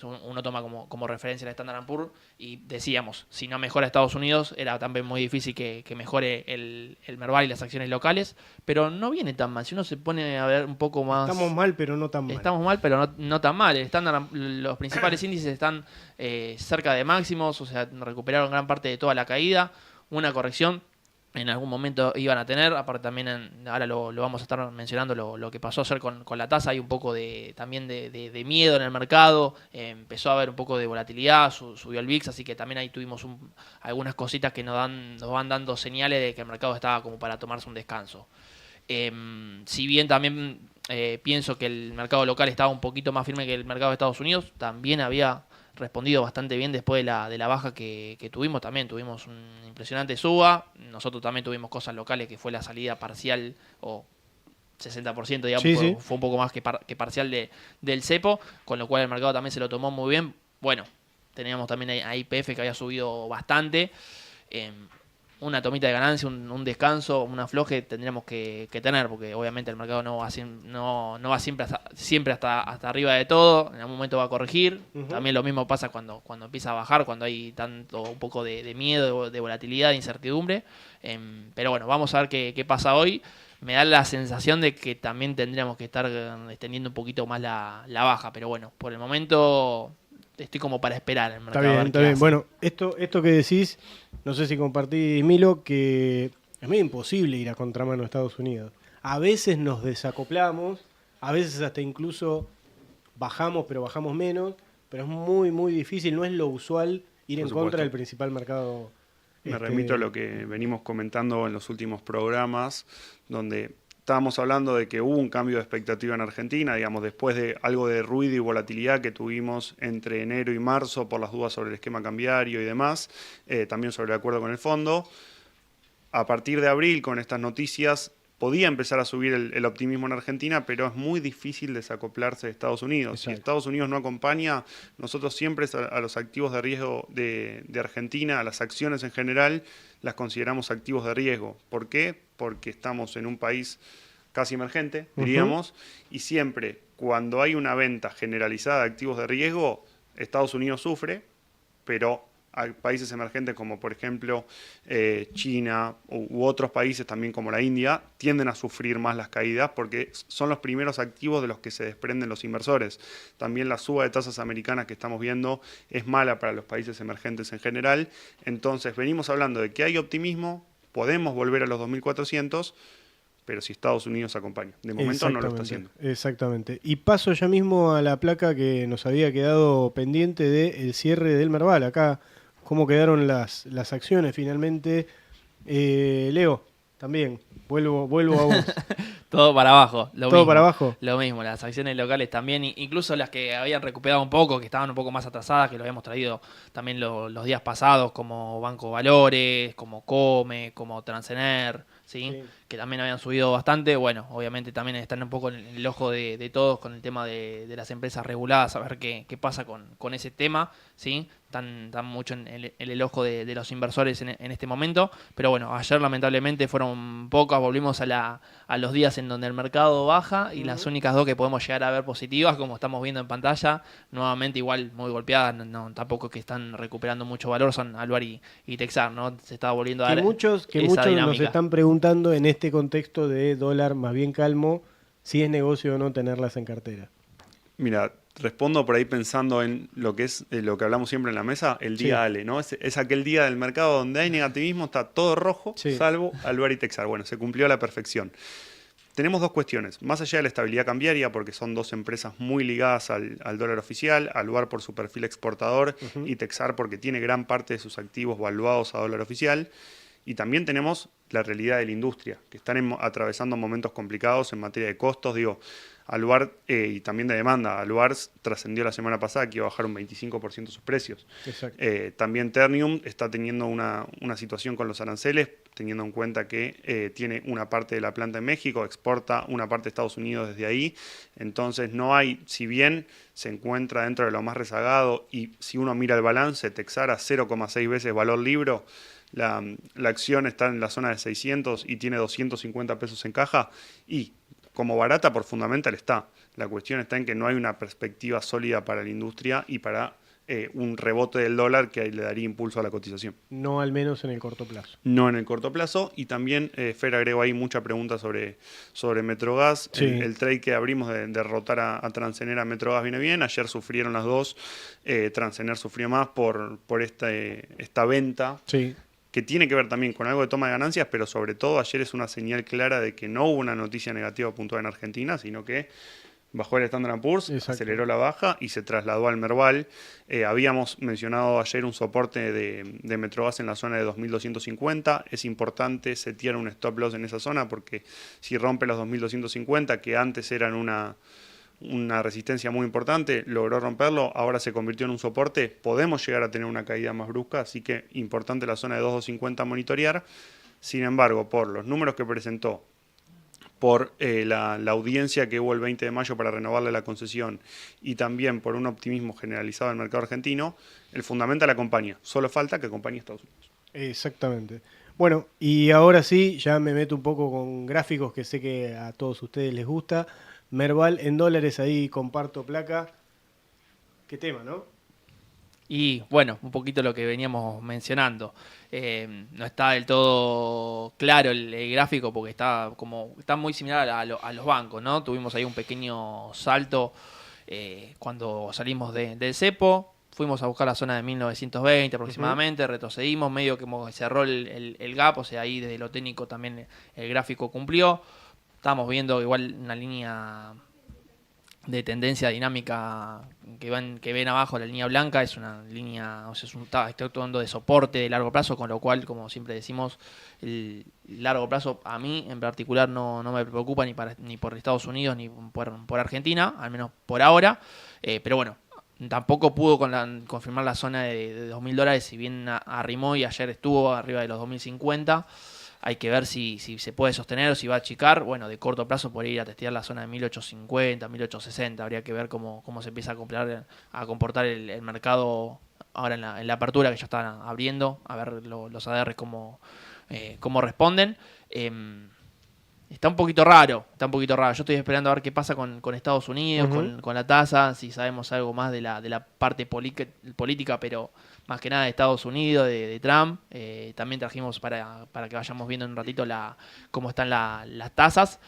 uno toma como referencia el Standard & Poor's y decíamos, si no mejora Estados Unidos, era también muy difícil que mejore el Merval y las acciones locales, pero no viene tan mal. Si uno se pone a ver un poco más... Estamos mal, pero no tan mal. Estamos mal, pero no tan mal. Los principales índices están cerca de máximos, o sea, recuperaron gran parte de toda la caída. Una corrección en algún momento iban a tener, aparte también ahora lo vamos a estar mencionando lo que pasó ayer con la tasa, hay un poco también de miedo en el mercado, empezó a haber un poco de volatilidad, subió el VIX, así que también ahí tuvimos algunas cositas que nos van dando señales de que el mercado estaba como para tomarse un descanso. Si bien también pienso que el mercado local estaba un poquito más firme que el mercado de Estados Unidos, también había respondido bastante bien después de la baja que tuvimos. También tuvimos un impresionante suba. Nosotros también tuvimos cosas locales, que fue la salida parcial o 60%, digamos, sí. Fue un poco más que parcial del cepo, con lo cual el mercado también se lo tomó muy bien. Bueno, teníamos también a YPF que había subido bastante. Una tomita de ganancia, un descanso, un afloje tendríamos que tener, porque obviamente el mercado no va siempre hasta arriba de todo, en algún momento va a corregir. También lo mismo pasa cuando empieza a bajar, cuando hay un poco de miedo, de volatilidad, de incertidumbre. Pero bueno, vamos a ver qué pasa hoy. Me da la sensación de que también tendríamos que estar extendiendo un poquito más la baja, pero bueno, por el momento estoy como para esperar el mercado. Está bien. Bueno, esto que decís, no sé si compartís, Milo, que es medio imposible ir a contramano a Estados Unidos. A veces nos desacoplamos, a veces hasta incluso bajamos, pero bajamos menos, pero es muy, muy difícil, no es lo usual ir en contra del principal mercado. Me remito a lo que venimos comentando en los últimos programas, donde estábamos hablando de que hubo un cambio de expectativa en Argentina, digamos, después de algo de ruido y volatilidad que tuvimos entre enero y marzo por las dudas sobre el esquema cambiario y demás, también sobre el acuerdo con el fondo. A partir de abril, con estas noticias, podía empezar a subir el optimismo en Argentina, pero es muy difícil desacoplarse de Estados Unidos. Exacto. Si Estados Unidos no acompaña, nosotros siempre a los activos de riesgo de Argentina, a las acciones en general, las consideramos activos de riesgo. ¿Por qué? Porque estamos en un país casi emergente, diríamos, y siempre cuando hay una venta generalizada de activos de riesgo, Estados Unidos sufre, pero hay países emergentes como por ejemplo China u otros países también como la India tienden a sufrir más las caídas porque son los primeros activos de los que se desprenden los inversores. También la suba de tasas americanas que estamos viendo es mala para los países emergentes en general. Entonces venimos hablando de que hay optimismo, podemos volver a los 2.400, pero si Estados Unidos acompaña. De momento no lo está haciendo. Exactamente. Y paso ya mismo a la placa que nos había quedado pendiente del cierre del Merval. Acá, cómo quedaron las acciones finalmente. Leo, también, vuelvo a vos. Todo para abajo. Todo mismo, para abajo. Lo mismo, las acciones locales también, incluso las que habían recuperado un poco, que estaban un poco más atrasadas, que lo habíamos traído también los días pasados, como Banco Valores, como Come, como Transener, ¿sí? Que también habían subido bastante. Bueno, obviamente también están un poco en el ojo de todos con el tema de las empresas reguladas, a ver qué pasa con ese tema, ¿sí? Están mucho en el ojo de los inversores en este momento. Pero bueno, ayer lamentablemente fueron pocas, volvimos a los días en donde el mercado baja y las únicas dos que podemos llegar a ver positivas, como estamos viendo en pantalla, nuevamente igual muy golpeadas, tampoco que están recuperando mucho valor, son Aluar y Texar, ¿no? Se está volviendo a dar Muchos esa nos dinámica. están preguntando en este contexto de dólar más bien calmo si es negocio o no tenerlas en cartera. Mira, respondo por ahí pensando en lo que es lo que hablamos siempre en la mesa, el día Ale, ¿no? Es aquel día del mercado donde hay negativismo, está todo rojo, salvo Aluar y Texar. Bueno, se cumplió a la perfección. Tenemos dos cuestiones, más allá de la estabilidad cambiaria, porque son dos empresas muy ligadas al dólar oficial, Aluar por su perfil exportador y Texar porque tiene gran parte de sus activos valuados a dólar oficial. Y también tenemos la realidad de la industria, que están atravesando momentos complicados en materia de costos. Digo, Aluar y también de demanda. Aluar trascendió la semana pasada que iba a bajar un 25% sus precios. También Ternium está teniendo una situación con los aranceles, teniendo en cuenta que tiene una parte de la planta en México, exporta una parte de Estados Unidos desde ahí. Entonces no hay, si bien se encuentra dentro de lo más rezagado y si uno mira el balance, Texar a 0,6 veces valor libro, la acción está en la zona de 600 y tiene 250 pesos en caja y como barata por fundamental está. La cuestión está en que no hay una perspectiva sólida para la industria y para un rebote del dólar que le daría impulso a la cotización. No al menos en el corto plazo. No en el corto plazo. Y también Fer agregó ahí mucha pregunta sobre Metrogas. Sí. El trade que abrimos de derrotar a Transener a Metrogas viene bien. Ayer sufrieron las dos. Transener sufrió más por esta venta. Sí. Que tiene que ver también con algo de toma de ganancias, pero sobre todo ayer es una señal clara de que no hubo una noticia negativa puntual en Argentina, sino que bajó el Standard & Poor's, aceleró la baja y se trasladó al Merval. Habíamos mencionado ayer un soporte de Metrogas en la zona de 2.250. Es importante setear un stop loss en esa zona porque si rompe los 2.250, que antes eran una resistencia muy importante, logró romperlo, ahora se convirtió en un soporte, podemos llegar a tener una caída más brusca, así que importante la zona de 2.250 monitorear. Sin embargo, por los números que presentó, por la audiencia que hubo el 20 de mayo para renovarle la concesión y también por un optimismo generalizado del mercado argentino, el fundamental acompaña, solo falta que acompañe a Estados Unidos. Exactamente. Bueno, y ahora sí, ya me meto un poco con gráficos que sé que a todos ustedes les gusta. Merval en dólares, ahí comparto placa. Qué tema, ¿no? Y bueno, un poquito lo que veníamos mencionando. No está del todo claro el gráfico porque está muy similar a los bancos, ¿no? Tuvimos ahí un pequeño salto cuando salimos del cepo. Fuimos a buscar la zona de 1920 aproximadamente, retrocedimos, medio que cerró el gap, o sea, ahí desde lo técnico también el gráfico cumplió. Estamos viendo igual una línea de tendencia dinámica que ven abajo, la línea blanca, es una línea, o sea, está actuando de soporte de largo plazo, con lo cual, como siempre decimos, largo plazo a mí en particular no me preocupa ni por Estados Unidos ni por Argentina, al menos por ahora. Pero bueno, tampoco pudo confirmar la zona de $2.000, si bien arrimó y ayer estuvo arriba de los 2.050. Hay que ver si se puede sostener o si va a achicar. Bueno, de corto plazo por ir a testear la zona de 1.850, 1.860. Habría que ver cómo se empieza a comportar el mercado ahora en la apertura que ya están abriendo. A ver los ADRs cómo responden. Está un poquito raro. Yo estoy esperando a ver qué pasa con Estados Unidos, con la tasa, si sabemos algo más de la parte política, pero más que nada de Estados Unidos, de Trump. También trajimos para que vayamos viendo en un ratito cómo están las tasas.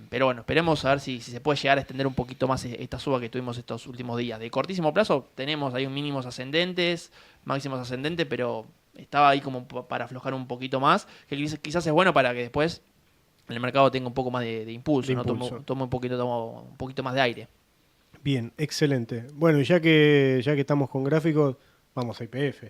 Pero bueno, esperemos a ver si se puede llegar a extender un poquito más esta suba que tuvimos estos últimos días. De cortísimo plazo tenemos ahí un mínimos ascendentes, máximos ascendentes, pero estaba ahí como para aflojar un poquito más, que quizás es bueno para que después el mercado tenga un poco más de impulso, ¿no? Tome un poquito más de aire. Bien, excelente. Bueno, ya que estamos con gráficos, vamos a YPF.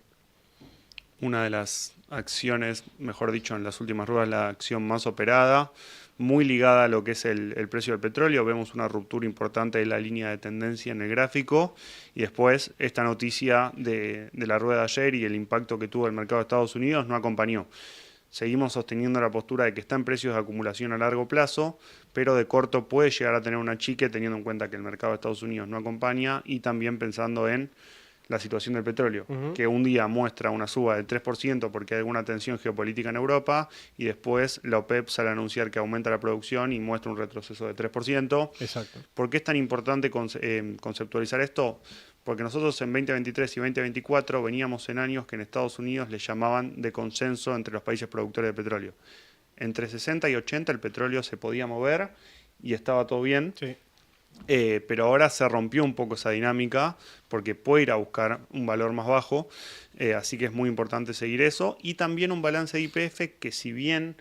Una de las acciones, mejor dicho, en las últimas ruedas, la acción más operada, muy ligada a lo que es el precio del petróleo. Vemos una ruptura importante de la línea de tendencia en el gráfico y después esta noticia de la rueda de ayer y el impacto que tuvo el mercado de Estados Unidos no acompañó. Seguimos sosteniendo la postura de que está en precios de acumulación a largo plazo, pero de corto puede llegar a tener un achique teniendo en cuenta que el mercado de Estados Unidos no acompaña y también pensando en la situación del petróleo, que un día muestra una suba del 3% porque hay alguna tensión geopolítica en Europa y después la OPEP sale a anunciar que aumenta la producción y muestra un retroceso de 3%. Exacto. ¿Por qué es tan importante conceptualizar esto? Porque nosotros en 2023 y 2024 veníamos en años que en Estados Unidos le llamaban de consenso entre los países productores de petróleo. Entre 60 y 80 el petróleo se podía mover y estaba todo bien. Sí. Pero ahora se rompió un poco esa dinámica porque puede ir a buscar un valor más bajo, así que es muy importante seguir eso. Y también un balance de YPF que si bien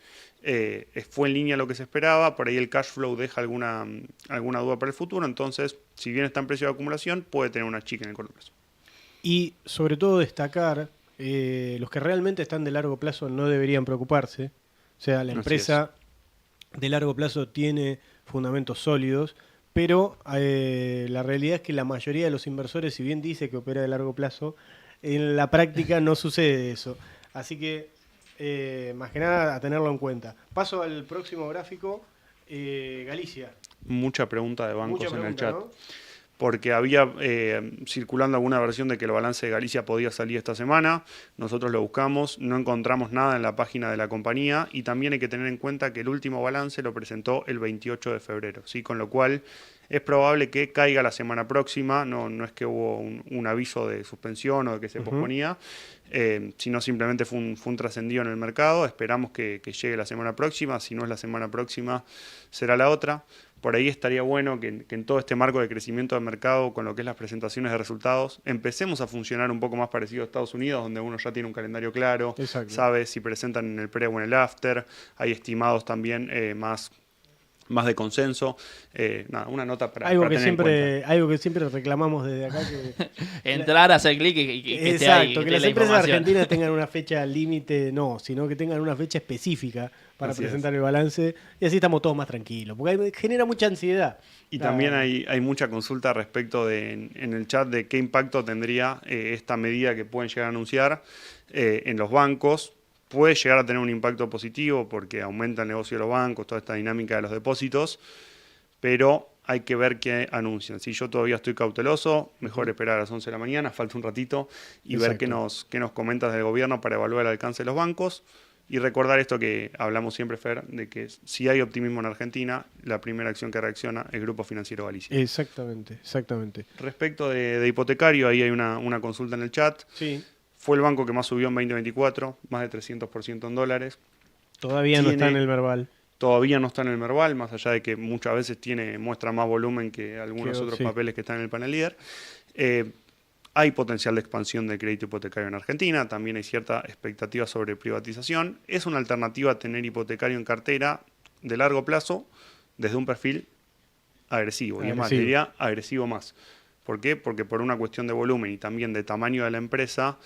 fue en línea a lo que se esperaba, por ahí el cash flow deja alguna duda para el futuro, entonces si bien está en precio de acumulación puede tener una chica en el corto plazo. Y sobre todo destacar, los que realmente están de largo plazo no deberían preocuparse. O sea, la empresa de largo plazo tiene fundamentos sólidos, pero la realidad es que la mayoría de los inversores, si bien dice que opera de largo plazo, en la práctica no sucede eso. Así que, más que nada, a tenerlo en cuenta. Paso al próximo gráfico, Galicia. Mucha pregunta de bancos en el chat. ¿No? Porque había circulando alguna versión de que el balance de Galicia podía salir esta semana. Nosotros lo buscamos, no encontramos nada en la página de la compañía y también hay que tener en cuenta que el último balance lo presentó el 28 de febrero, ¿sí? Con lo cual es probable que caiga la semana próxima, no es que hubo un aviso de suspensión o de que se posponía, sino simplemente fue un trascendido en el mercado. Esperamos que llegue la semana próxima, si no es la semana próxima será la otra. Por ahí estaría bueno que en todo este marco de crecimiento del mercado, con lo que es las presentaciones de resultados, empecemos a funcionar un poco más parecido a Estados Unidos, donde uno ya tiene un calendario claro, Exacto. sabe si presentan en el pre o en el after, hay estimados también más de consenso. Una nota para tener en cuenta. Algo que siempre reclamamos desde acá. Que entrar, hacer clic y que esté ahí, exacto, que esté las la empresas información. argentinas tengan una fecha límite, no, sino que tengan una fecha específica para Así presentar el balance y así estamos todos más tranquilos, porque genera mucha ansiedad. Y también hay mucha consulta respecto en el chat de qué impacto tendría esta medida que pueden llegar a anunciar en los bancos. Puede llegar a tener un impacto positivo porque aumenta el negocio de los bancos, toda esta dinámica de los depósitos, pero hay que ver qué anuncian. Si yo todavía estoy cauteloso, mejor esperar a las 11 de la mañana, falta un ratito, y Exacto. ver qué nos comentas del gobierno para evaluar el alcance de los bancos. Y recordar esto que hablamos siempre, Fer, de que si hay optimismo en Argentina, la primera acción que reacciona es Grupo Financiero Galicia. Exactamente. Respecto de hipotecario, ahí hay una consulta en el chat. Sí. Fue el banco que más subió en 2024, más de 300% en dólares. Todavía no está en el Merval. Todavía no está en el Merval, más allá de que muchas veces muestra más volumen que algunos otros papeles que están en el panel líder. Hay potencial de expansión del crédito hipotecario en Argentina, también hay cierta expectativa sobre privatización. Es una alternativa a tener hipotecario en cartera de largo plazo desde un perfil agresivo. Y es más, diría agresivo más. ¿Por qué? Porque por una cuestión de volumen y también de tamaño de la empresa,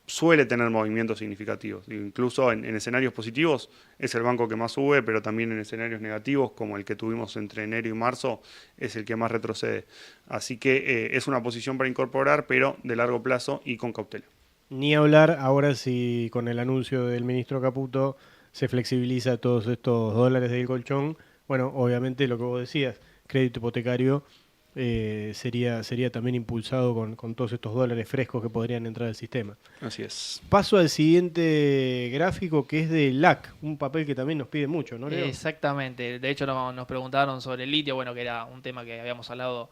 suele tener movimientos significativos. Incluso en escenarios positivos es el banco que más sube, pero también en escenarios negativos, como el que tuvimos entre enero y marzo, es el que más retrocede. Así que es una posición para incorporar, pero de largo plazo y con cautela. Ni hablar ahora si con el anuncio del ministro Caputo se flexibiliza todos estos dólares del colchón. Bueno, obviamente lo que vos decías, crédito hipotecario sería también impulsado con todos estos dólares frescos que podrían entrar al sistema. Así es. Paso al siguiente gráfico, que es de LAC, un papel que también nos pide mucho, ¿no, Leo? Exactamente. De hecho, nos preguntaron sobre el litio, bueno, que era un tema que habíamos hablado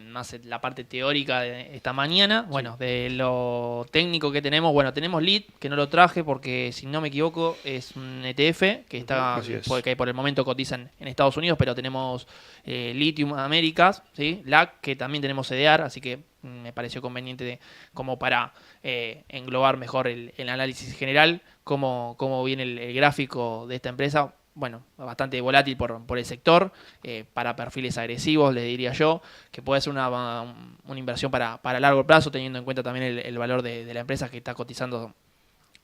más en la parte teórica de esta mañana. Bueno, de lo técnico que tenemos, bueno, tenemos LIT, que no lo traje porque, si no me equivoco, es un ETF que está, que por el momento cotiza en Estados Unidos, pero tenemos Lithium Américas, ¿sí? LAC, que también tenemos CDR, así que me pareció conveniente como para englobar mejor el análisis general, cómo viene el gráfico de esta empresa. Bueno, bastante volátil por el sector, para perfiles agresivos, les diría yo, que puede ser una inversión para largo plazo, teniendo en cuenta también el valor de la empresa, que está cotizando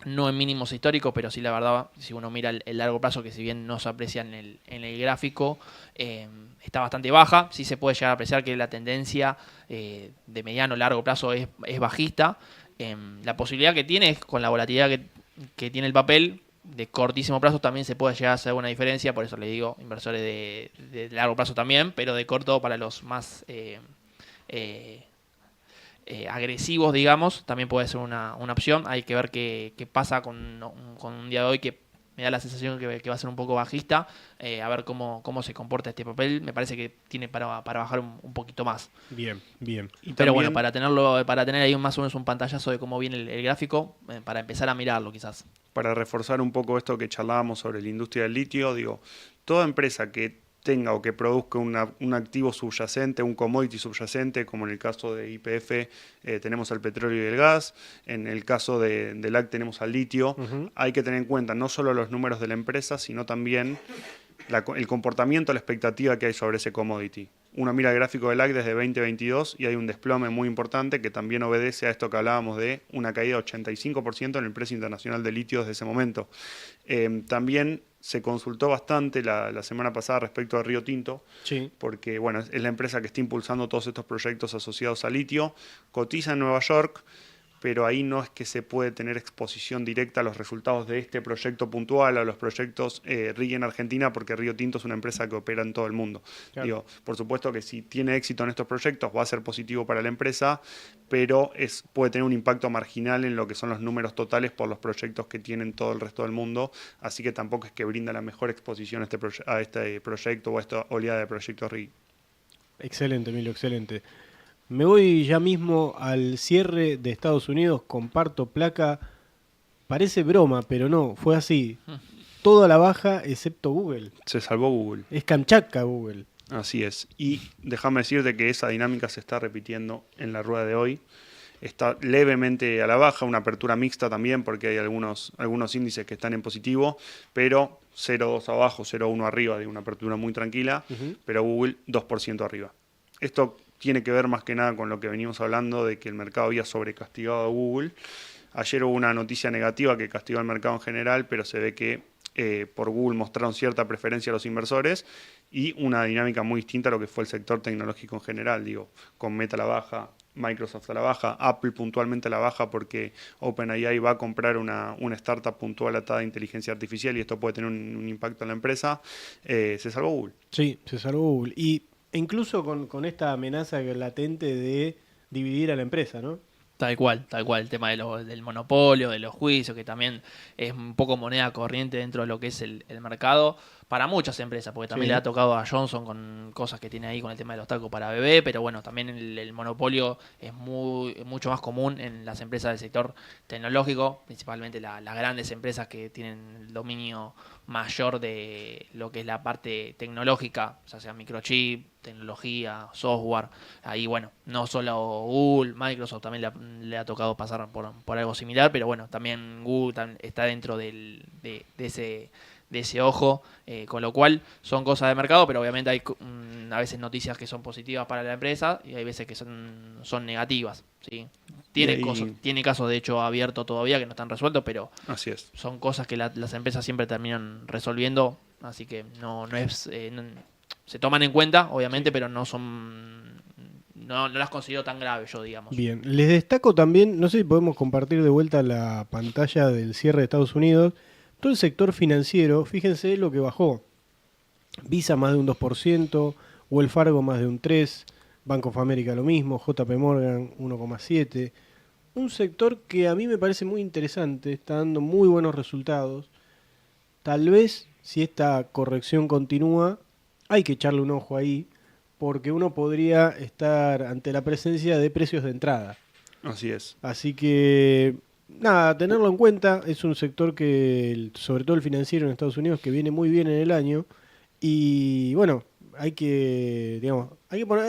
no en mínimos históricos, pero sí, la verdad, si uno mira el largo plazo, que si bien no se aprecia en el gráfico, está bastante baja. Sí se puede llegar a apreciar que la tendencia de mediano largo plazo es bajista. La posibilidad que tiene es, con la volatilidad que tiene el papel, de cortísimo plazo también se puede llegar a hacer una diferencia. Por eso le digo inversores de largo plazo también, pero de corto para los más agresivos, digamos, también puede ser una opción. Hay que ver qué pasa con un día de hoy, que me da la sensación que va a ser un poco bajista. A ver cómo se comporta este papel. Me parece que tiene para bajar un poquito más. Bien, bien. Y pero bueno, para tener ahí más o menos un pantallazo de cómo viene el gráfico, para empezar a mirarlo quizás. Para reforzar un poco esto que charlábamos sobre la industria del litio, digo, toda empresa que tenga o que produzca un activo subyacente, un commodity subyacente, como en el caso de YPF tenemos el petróleo y el gas, en el caso de LAC tenemos al litio, hay que tener en cuenta no solo los números de la empresa, sino también el comportamiento, la expectativa que hay sobre ese commodity. Uno mira el gráfico del LAC desde 2022 y hay un desplome muy importante que también obedece a esto que hablábamos de una caída de 85% en el precio internacional de litio desde ese momento. También se consultó bastante la semana pasada respecto a Río Tinto, sí, porque bueno, es la empresa que está impulsando todos estos proyectos asociados a litio, cotiza en Nueva York, pero ahí no es que se puede tener exposición directa a los resultados de este proyecto puntual, a los proyectos RIG en Argentina, porque Río Tinto es una empresa que opera en todo el mundo. Claro. Digo, por supuesto que si tiene éxito en estos proyectos va a ser positivo para la empresa, pero puede tener un impacto marginal en lo que son los números totales por los proyectos que tienen todo el resto del mundo, así que tampoco es que brinda la mejor exposición a este proyecto o a esta oleada de proyectos RIG. Excelente, Emilio, excelente. Me voy ya mismo al cierre de Estados Unidos, comparto placa, parece broma, pero no, fue así. Toda la baja excepto Google. Se salvó Google. Es Kamchatka Google. Así es. Y déjame decirte que esa dinámica se está repitiendo en la rueda de hoy. Está levemente a la baja, una apertura mixta también, porque hay algunos índices que están en positivo, pero 0,2 abajo, 0,1 arriba, de una apertura muy tranquila, pero Google 2% arriba. Esto tiene que ver más que nada con lo que venimos hablando de que el mercado había sobrecastigado a Google. Ayer hubo una noticia negativa que castigó al mercado en general, pero se ve que por Google mostraron cierta preferencia a los inversores y una dinámica muy distinta a lo que fue el sector tecnológico en general. Digo, con Meta a la baja, Microsoft a la baja, Apple puntualmente a la baja porque OpenAI va a comprar una startup puntual atada a inteligencia artificial y esto puede tener un impacto en la empresa. Se salvó Google. Sí, se salvó Google. E incluso con esta amenaza latente de dividir a la empresa, ¿no? Tal cual, el tema del monopolio, de los juicios, que también es un poco moneda corriente dentro de lo que es el mercado para muchas empresas, porque también le ha tocado a Johnson con cosas que tiene ahí con el tema de los tacos para bebé, pero bueno, también el monopolio es mucho más común en las empresas del sector tecnológico, principalmente las grandes empresas que tienen el dominio mayor de lo que es la parte tecnológica, ya sea microchip, tecnología, software. Ahí, bueno, no solo Google, Microsoft también le ha tocado pasar por algo similar, pero bueno, también Google está dentro de ese ojo, con lo cual son cosas de mercado, pero obviamente hay a veces noticias que son positivas para la empresa y hay veces que son negativas, ¿sí? Tiene casos de hecho abiertos todavía que no están resueltos, pero Así es. son cosas que las empresas siempre terminan resolviendo, así que no es se toman en cuenta, obviamente, pero no las considero tan graves, yo digamos. Bien, les destaco también, no sé si podemos compartir de vuelta la pantalla del cierre de Estados Unidos, todo el sector financiero, fíjense lo que bajó. Visa más de un 2%, Wells Fargo más de un 3%, Bank of America lo mismo, JP Morgan 1,7%. Un sector que a mí me parece muy interesante, está dando muy buenos resultados. Tal vez, si esta corrección continúa, hay que echarle un ojo ahí, porque uno podría estar ante la presencia de precios de entrada. Así es. Así que, nada, tenerlo en cuenta. Es un sector que, sobre todo el financiero en Estados Unidos, que viene muy bien en el año. Y bueno, hay que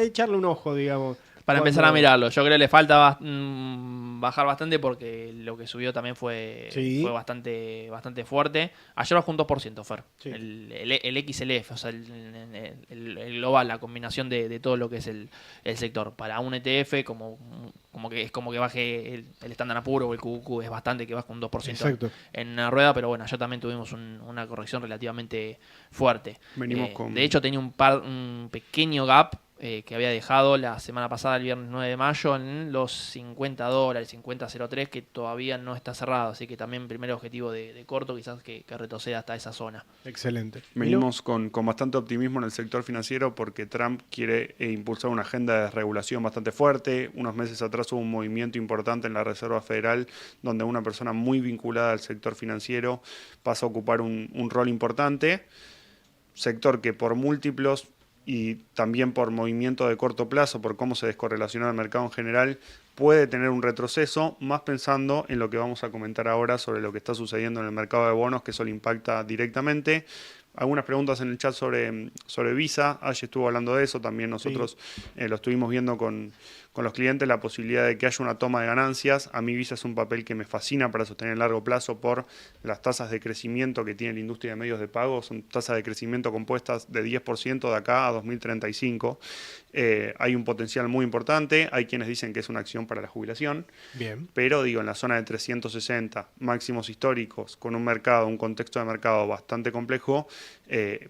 echarle un ojo, digamos. Para empezar a mirarlo, yo creo que le falta bajar bastante porque lo que subió también fue bastante fuerte. Ayer bajó un 2%, Fer. Sí. El XLF, o sea, el global, la combinación de todo lo que es el sector. Para un ETF, como que baje el Standard & Poor's o el QQQ, es bastante que baje un 2% en una rueda, pero bueno, ayer también tuvimos una corrección relativamente fuerte. De hecho, tenía un pequeño gap que había dejado la semana pasada, el viernes 9 de mayo, en los $50, 50.03, que todavía no está cerrado. Así que también primer objetivo de corto, quizás que retroceda hasta esa zona. Excelente. Venimos con bastante optimismo en el sector financiero porque Trump quiere impulsar una agenda de desregulación bastante fuerte. Unos meses atrás hubo un movimiento importante en la Reserva Federal donde una persona muy vinculada al sector financiero pasa a ocupar un rol importante. Sector que por múltiplos y también por movimiento de corto plazo, por cómo se descorrelacionó el mercado en general, puede tener un retroceso, más pensando en lo que vamos a comentar ahora sobre lo que está sucediendo en el mercado de bonos, que eso le impacta directamente. Algunas preguntas en el chat sobre Visa. Ayer estuvo hablando de eso, también nosotros lo estuvimos viendo con los clientes, la posibilidad de que haya una toma de ganancias. A mí Visa es un papel que me fascina para sostener a largo plazo por las tasas de crecimiento que tiene la industria de medios de pago. Son tasas de crecimiento compuestas de 10% de acá a 2035. Hay un potencial muy importante. Hay quienes dicen que es una acción para la jubilación. Bien. Pero digo, en la zona de 360, máximos históricos, con un contexto de mercado bastante complejo,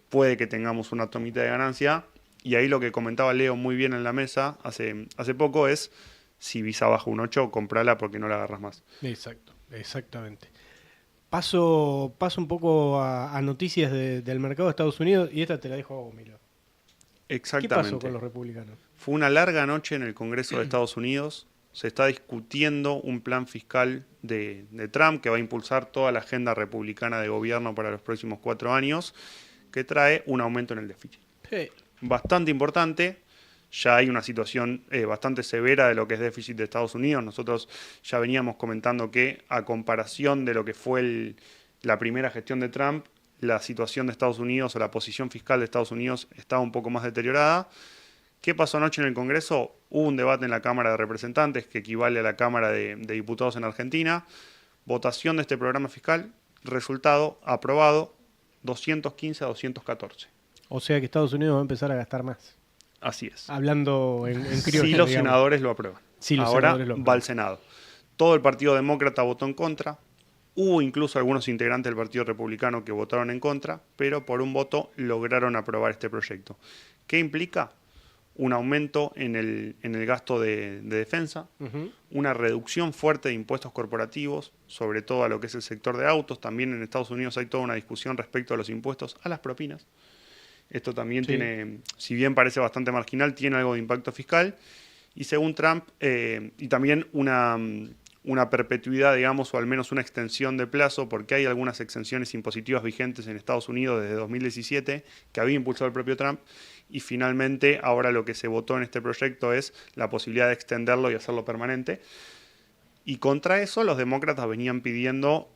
puede que tengamos una tomita de ganancia. Y ahí lo que comentaba Leo muy bien en la mesa hace poco es, si Visa baja un 8, comprala porque no la agarras más. Exactamente. Paso un poco a noticias del mercado de Estados Unidos y esta te la dejo a vos, Milo. Exactamente. ¿Qué pasó con los republicanos? Fue una larga noche en el Congreso de Estados Unidos. Se está discutiendo un plan fiscal de Trump que va a impulsar toda la agenda republicana de gobierno para los próximos 4 años, que trae un aumento en el déficit. Sí. Bastante importante. Ya hay una situación bastante severa de lo que es déficit de Estados Unidos. Nosotros ya veníamos comentando que, a comparación de lo que fue la primera gestión de Trump, la situación de Estados Unidos o la posición fiscal de Estados Unidos estaba un poco más deteriorada. ¿Qué pasó anoche en el Congreso? Hubo un debate en la Cámara de Representantes, que equivale a la Cámara de Diputados en Argentina. Votación de este programa fiscal. Resultado: aprobado, 215 a 214. O sea que Estados Unidos va a empezar a gastar más. Así es. Hablando en criollo. Si los senadores lo aprueban. Ahora va al Senado. Todo el Partido Demócrata votó en contra. Hubo incluso algunos integrantes del Partido Republicano que votaron en contra, pero por un voto lograron aprobar este proyecto. ¿Qué implica? Un aumento en el gasto de defensa, una reducción fuerte de impuestos corporativos, sobre todo a lo que es el sector de autos. También en Estados Unidos hay toda una discusión respecto a los impuestos a las propinas. Esto también tiene, si bien parece bastante marginal, tiene algo de impacto fiscal. Y según Trump, y también una perpetuidad, digamos, o al menos una extensión de plazo, porque hay algunas exenciones impositivas vigentes en Estados Unidos desde 2017 que había impulsado el propio Trump. Y finalmente, ahora lo que se votó en este proyecto es la posibilidad de extenderlo y hacerlo permanente. Y contra eso, los demócratas venían pidiendo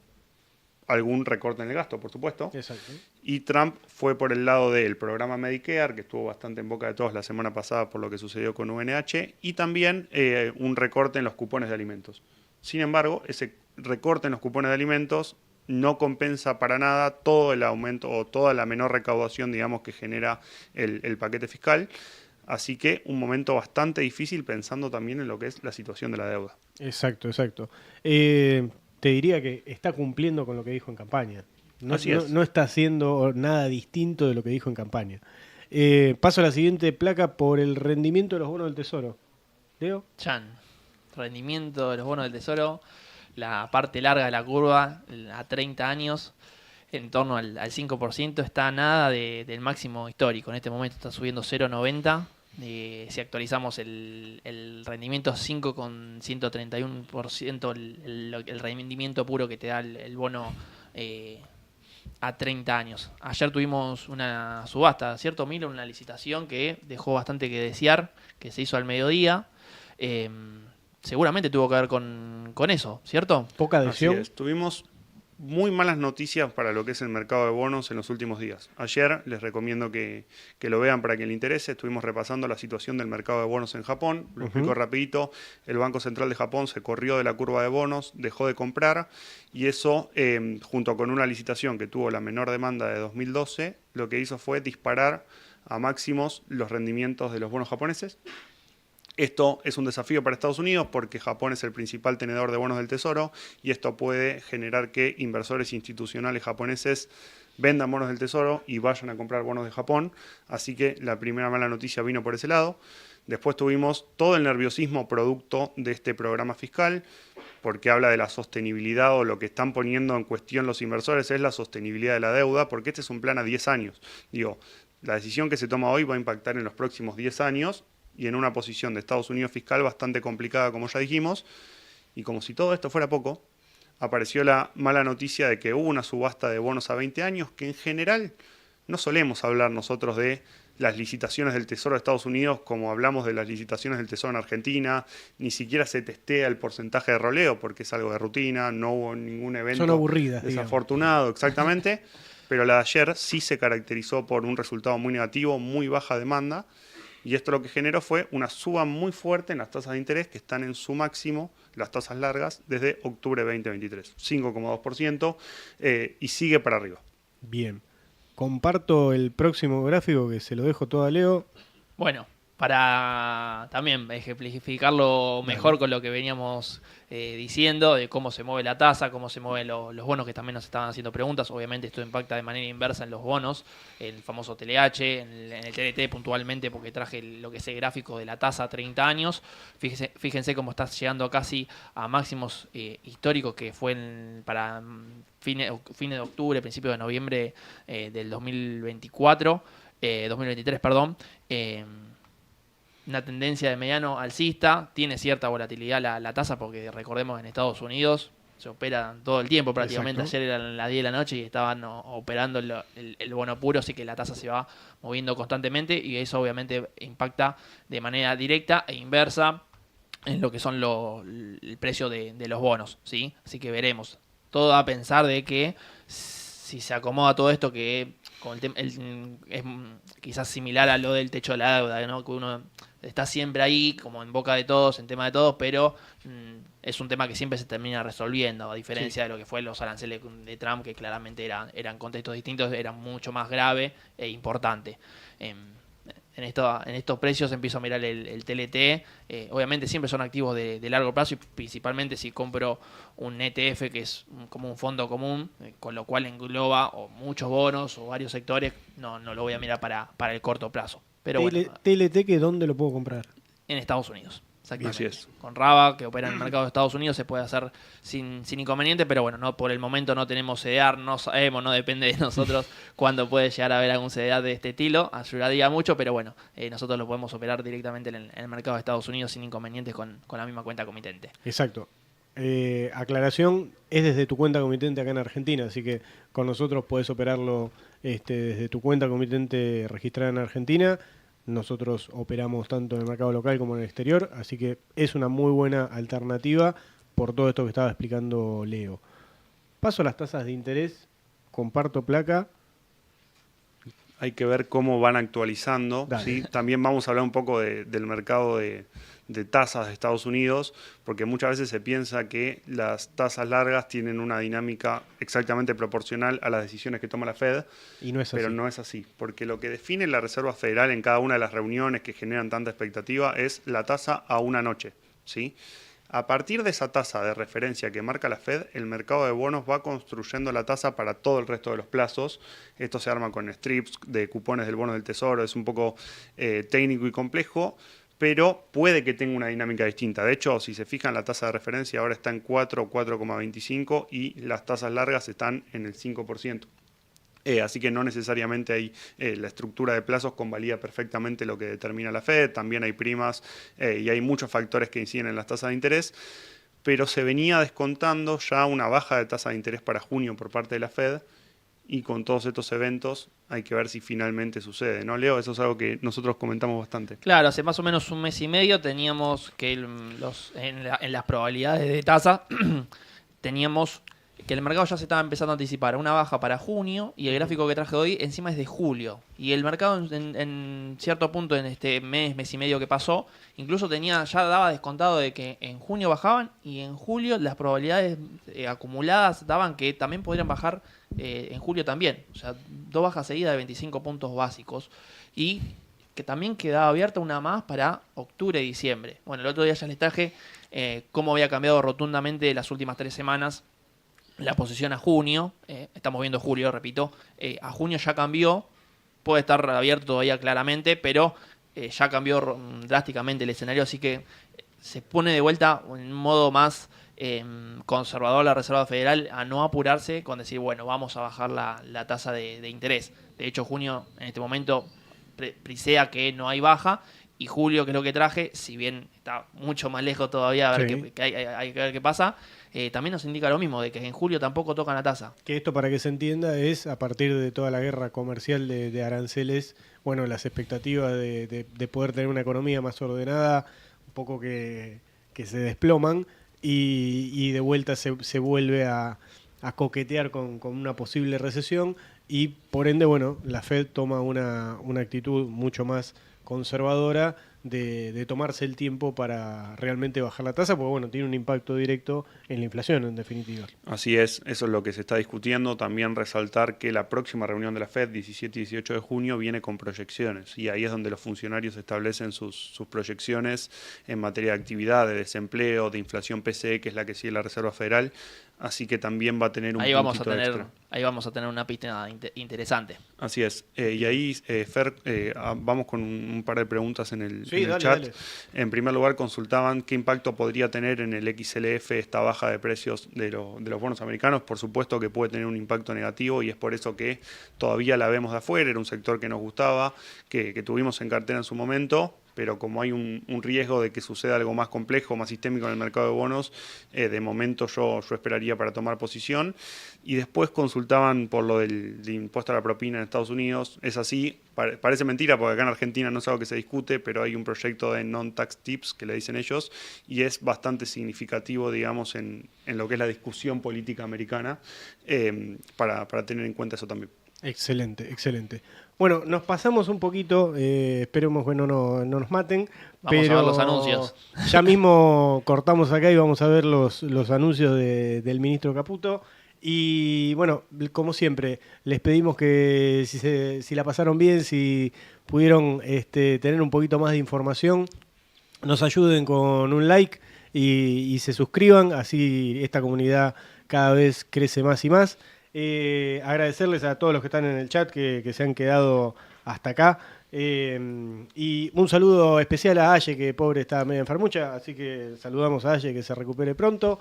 algún recorte en el gasto, por supuesto. Exacto. Y Trump fue por el lado del programa Medicare, que estuvo bastante en boca de todos la semana pasada por lo que sucedió con UNH, y también un recorte en los cupones de alimentos. Sin embargo, ese recorte en los cupones de alimentos no compensa para nada todo el aumento o toda la menor recaudación, digamos, que genera el paquete fiscal. Así que un momento bastante difícil pensando también en lo que es la situación de la deuda. Exacto, exacto. Te diría que está cumpliendo con lo que dijo en campaña. No, Así es. no está haciendo nada distinto de lo que dijo en campaña. Paso a la siguiente placa por el rendimiento de los bonos del Tesoro. Leo. Chan, rendimiento de los bonos del Tesoro, la parte larga de la curva a 30 años, en torno al 5%, está a nada del máximo histórico. En este momento está subiendo 0,90. Si actualizamos el rendimiento 5,131%, el rendimiento puro que te da el bono a 30 años. Ayer tuvimos una subasta, ¿cierto, Milo? Una licitación que dejó bastante que desear, que se hizo al mediodía. Seguramente tuvo que ver con eso, ¿cierto? Poca Así adhesión. es. Tuvimos muy malas noticias para lo que es el mercado de bonos en los últimos días. Ayer les recomiendo que lo vean para quien le interese. Estuvimos repasando la situación del mercado de bonos en Japón. Lo explico rapidito. El Banco Central de Japón se corrió de la curva de bonos, dejó de comprar y eso, junto con una licitación que tuvo la menor demanda de 2012, lo que hizo fue disparar a máximos los rendimientos de los bonos japoneses. Esto es un desafío para Estados Unidos porque Japón es el principal tenedor de bonos del Tesoro y esto puede generar que inversores institucionales japoneses vendan bonos del Tesoro y vayan a comprar bonos de Japón. Así que la primera mala noticia vino por ese lado. Después tuvimos todo el nerviosismo producto de este programa fiscal porque habla de la sostenibilidad, o lo que están poniendo en cuestión los inversores es la sostenibilidad de la deuda, porque este es un plan a 10 años. Digo, la decisión que se toma hoy va a impactar en los próximos 10 años y en una posición de Estados Unidos fiscal bastante complicada, como ya dijimos. Y como si todo esto fuera poco, apareció la mala noticia de que hubo una subasta de bonos a 20 años, que en general no solemos hablar nosotros de las licitaciones del Tesoro de Estados Unidos como hablamos de las licitaciones del Tesoro en Argentina, ni siquiera se testea el porcentaje de roleo porque es algo de rutina, no hubo ningún evento Son aburridas, desafortunado, exactamente, pero la de ayer sí se caracterizó por un resultado muy negativo, muy baja demanda, y esto lo que generó fue una suba muy fuerte en las tasas de interés que están en su máximo, las tasas largas, desde octubre de 2023, 5,2%, y sigue para arriba. Bien. Comparto el próximo gráfico que se lo dejo todo a Leo. Bueno, para también ejemplificarlo mejor con lo que veníamos diciendo, de cómo se mueve la tasa, cómo se mueven los bonos, que también nos estaban haciendo preguntas. Obviamente esto impacta de manera inversa en los bonos, el famoso TLH, en el TLT puntualmente, porque traje lo que es el gráfico de la tasa a 30 años. Fíjense cómo está llegando casi a máximos históricos, que fue para fines de octubre, principios de noviembre del 2023, perdón. Una tendencia de mediano alcista, tiene cierta volatilidad la tasa, porque recordemos que en Estados Unidos se opera todo el tiempo prácticamente. Exacto. Ayer eran las 10 de la noche y estaban operando el bono puro, así que la tasa se va moviendo constantemente y eso obviamente impacta de manera directa e inversa en lo que son el precio de los bonos, ¿sí? Así que veremos. Todo da a pensar de que si se acomoda todo esto, que con es quizás similar a lo del techo de la deuda, ¿no? Que uno está siempre ahí, como en boca de todos, en tema de todos, pero es un tema que siempre se termina resolviendo, a diferencia de lo que fue los aranceles de Trump, que claramente eran contextos distintos, era mucho más grave e importante. En estos precios empiezo a mirar el TLT. Obviamente siempre son activos de largo plazo y principalmente si compro un ETF que es como un fondo común, con lo cual engloba o muchos bonos o varios sectores, no lo voy a mirar para el corto plazo. Pero bueno, TLT, que ¿dónde lo puedo comprar? en Estados Unidos. Exactamente. Así es. Con Raba, que opera en el mercado de Estados Unidos, se puede hacer sin inconveniente, pero bueno, no por el momento no tenemos CDR, no sabemos, no depende de nosotros cuándo puede llegar a haber algún CDR de este estilo. Ayudaría mucho, pero bueno, nosotros lo podemos operar directamente en el mercado de Estados Unidos sin inconvenientes con la misma cuenta comitente. Exacto. Aclaración, es desde tu cuenta comitente acá en Argentina, así que con nosotros podés operarlo desde tu cuenta comitente registrada en Argentina. Nosotros operamos tanto en el mercado local como en el exterior, así que es una muy buena alternativa por todo esto que estaba explicando Leo. Paso a las tasas de interés, comparto placa. hay que ver cómo van actualizando. Dale. ¿Sí? También vamos a hablar un poco del mercado de tasas de Estados Unidos, porque muchas veces se piensa que las tasas largas tienen una dinámica exactamente proporcional a las decisiones que toma la Fed, Y no es así. pero no es así, porque lo que define la Reserva Federal en cada una de las reuniones que generan tanta expectativa es la tasa a una noche, ¿sí? A partir de esa tasa de referencia que marca la Fed, el mercado de bonos va construyendo la tasa para todo el resto de los plazos. Esto se arma con strips de cupones del bono del tesoro, es un poco técnico y complejo, pero puede que tenga una dinámica distinta. De hecho, si se fijan, la tasa de referencia ahora está en 4 o 4,25 y las tasas largas están en el 5%. Así que no necesariamente hay la estructura de plazos convalida perfectamente lo que determina la Fed, también hay primas y hay muchos factores que inciden en las tasas de interés, pero se venía descontando ya una baja de tasa de interés para junio por parte de la Fed, y con todos estos eventos hay que ver si finalmente sucede, ¿no, Leo? Eso es algo que nosotros comentamos bastante. Claro, hace más o menos un mes y medio teníamos que en las probabilidades de tasa teníamos que el mercado ya se estaba empezando a anticipar una baja para junio, y el gráfico que traje hoy encima es de julio. Y el mercado en cierto punto en este mes y medio que pasó, incluso ya daba descontado de que en junio bajaban, y en julio las probabilidades acumuladas daban que también podrían bajar en julio también. O sea, 2 bajas seguidas de 25 puntos básicos. Y que también quedaba abierta una más para octubre y diciembre. Bueno, el otro día ya les traje cómo había cambiado rotundamente las últimas 3 semanas la posición a junio. Estamos viendo julio, repito. A junio ya cambió. Puede estar abierto todavía claramente, pero ya cambió drásticamente el escenario, así que se pone de vuelta en un modo más conservador la Reserva Federal, a no apurarse con decir, bueno, vamos a bajar la tasa de interés. De hecho, junio en este momento prisea que no hay baja, y julio, que es lo que traje, si bien está mucho más lejos todavía, a ver Sí. hay que ver qué pasa, también nos indica lo mismo, de que en julio tampoco tocan la tasa. Que esto, para que se entienda, es a partir de toda la guerra comercial de aranceles, bueno, las expectativas de poder tener una economía más ordenada, un poco que se desploman, y de vuelta se vuelve a coquetear con una posible recesión, y por ende, bueno, la Fed toma una actitud mucho más conservadora de tomarse el tiempo para realmente bajar la tasa, porque bueno, tiene un impacto directo en la inflación, en definitiva. Así es, eso es lo que se está discutiendo. También resaltar que la próxima reunión de la Fed, 17 y 18 de junio, viene con proyecciones, y ahí es donde los funcionarios establecen sus proyecciones en materia de actividad, de desempleo, de inflación PCE, que es la que sigue la Reserva Federal. Así que también va a tener un puntito extra. Ahí vamos a tener una pista interesante. Así es. Y ahí, Fer, vamos con un par de preguntas en el Dale, chat. dale. En primer lugar, consultaban qué impacto podría tener en el XLF esta baja de precios de los bonos americanos. Por supuesto que puede tener un impacto negativo, y es por eso que todavía la vemos de afuera. Era un sector que nos gustaba, que tuvimos en cartera en su momento, pero como hay un riesgo de que suceda algo más complejo, más sistémico en el mercado de bonos, de momento yo esperaría para tomar posición. Y después consultaban por lo del impuesto a la propina en Estados Unidos. Es así, parece mentira porque acá en Argentina no es algo que se discute, pero hay un proyecto de non-tax tips, que le dicen ellos, y es bastante significativo, digamos, en lo que es la discusión política americana, para tener en cuenta eso también. Excelente, excelente. Bueno, nos pasamos un poquito, esperemos que no nos maten. Vamos a ver los anuncios. Ya mismo cortamos acá y vamos a ver los anuncios del ministro Caputo. Y bueno, como siempre, les pedimos que si la pasaron bien, si pudieron tener un poquito más de información, nos ayuden con un like y se suscriban, así esta comunidad cada vez crece más y más. Agradecerles a todos los que están en el chat que se han quedado hasta acá, y un saludo especial a Aye, que pobre está medio enfermucha, así que saludamos a Aye, que se recupere pronto.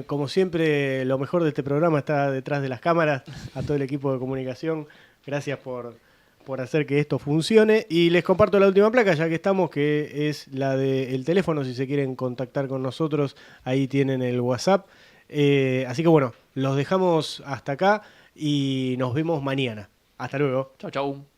Como siempre, lo mejor de este programa está detrás de las cámaras. A todo el equipo de comunicación, gracias por hacer que esto funcione, y les comparto la última placa, ya que estamos, que es la del teléfono. Si se quieren contactar con nosotros, ahí tienen el WhatsApp. Así que bueno, los dejamos hasta acá y nos vemos mañana. Hasta luego. Chau, chau.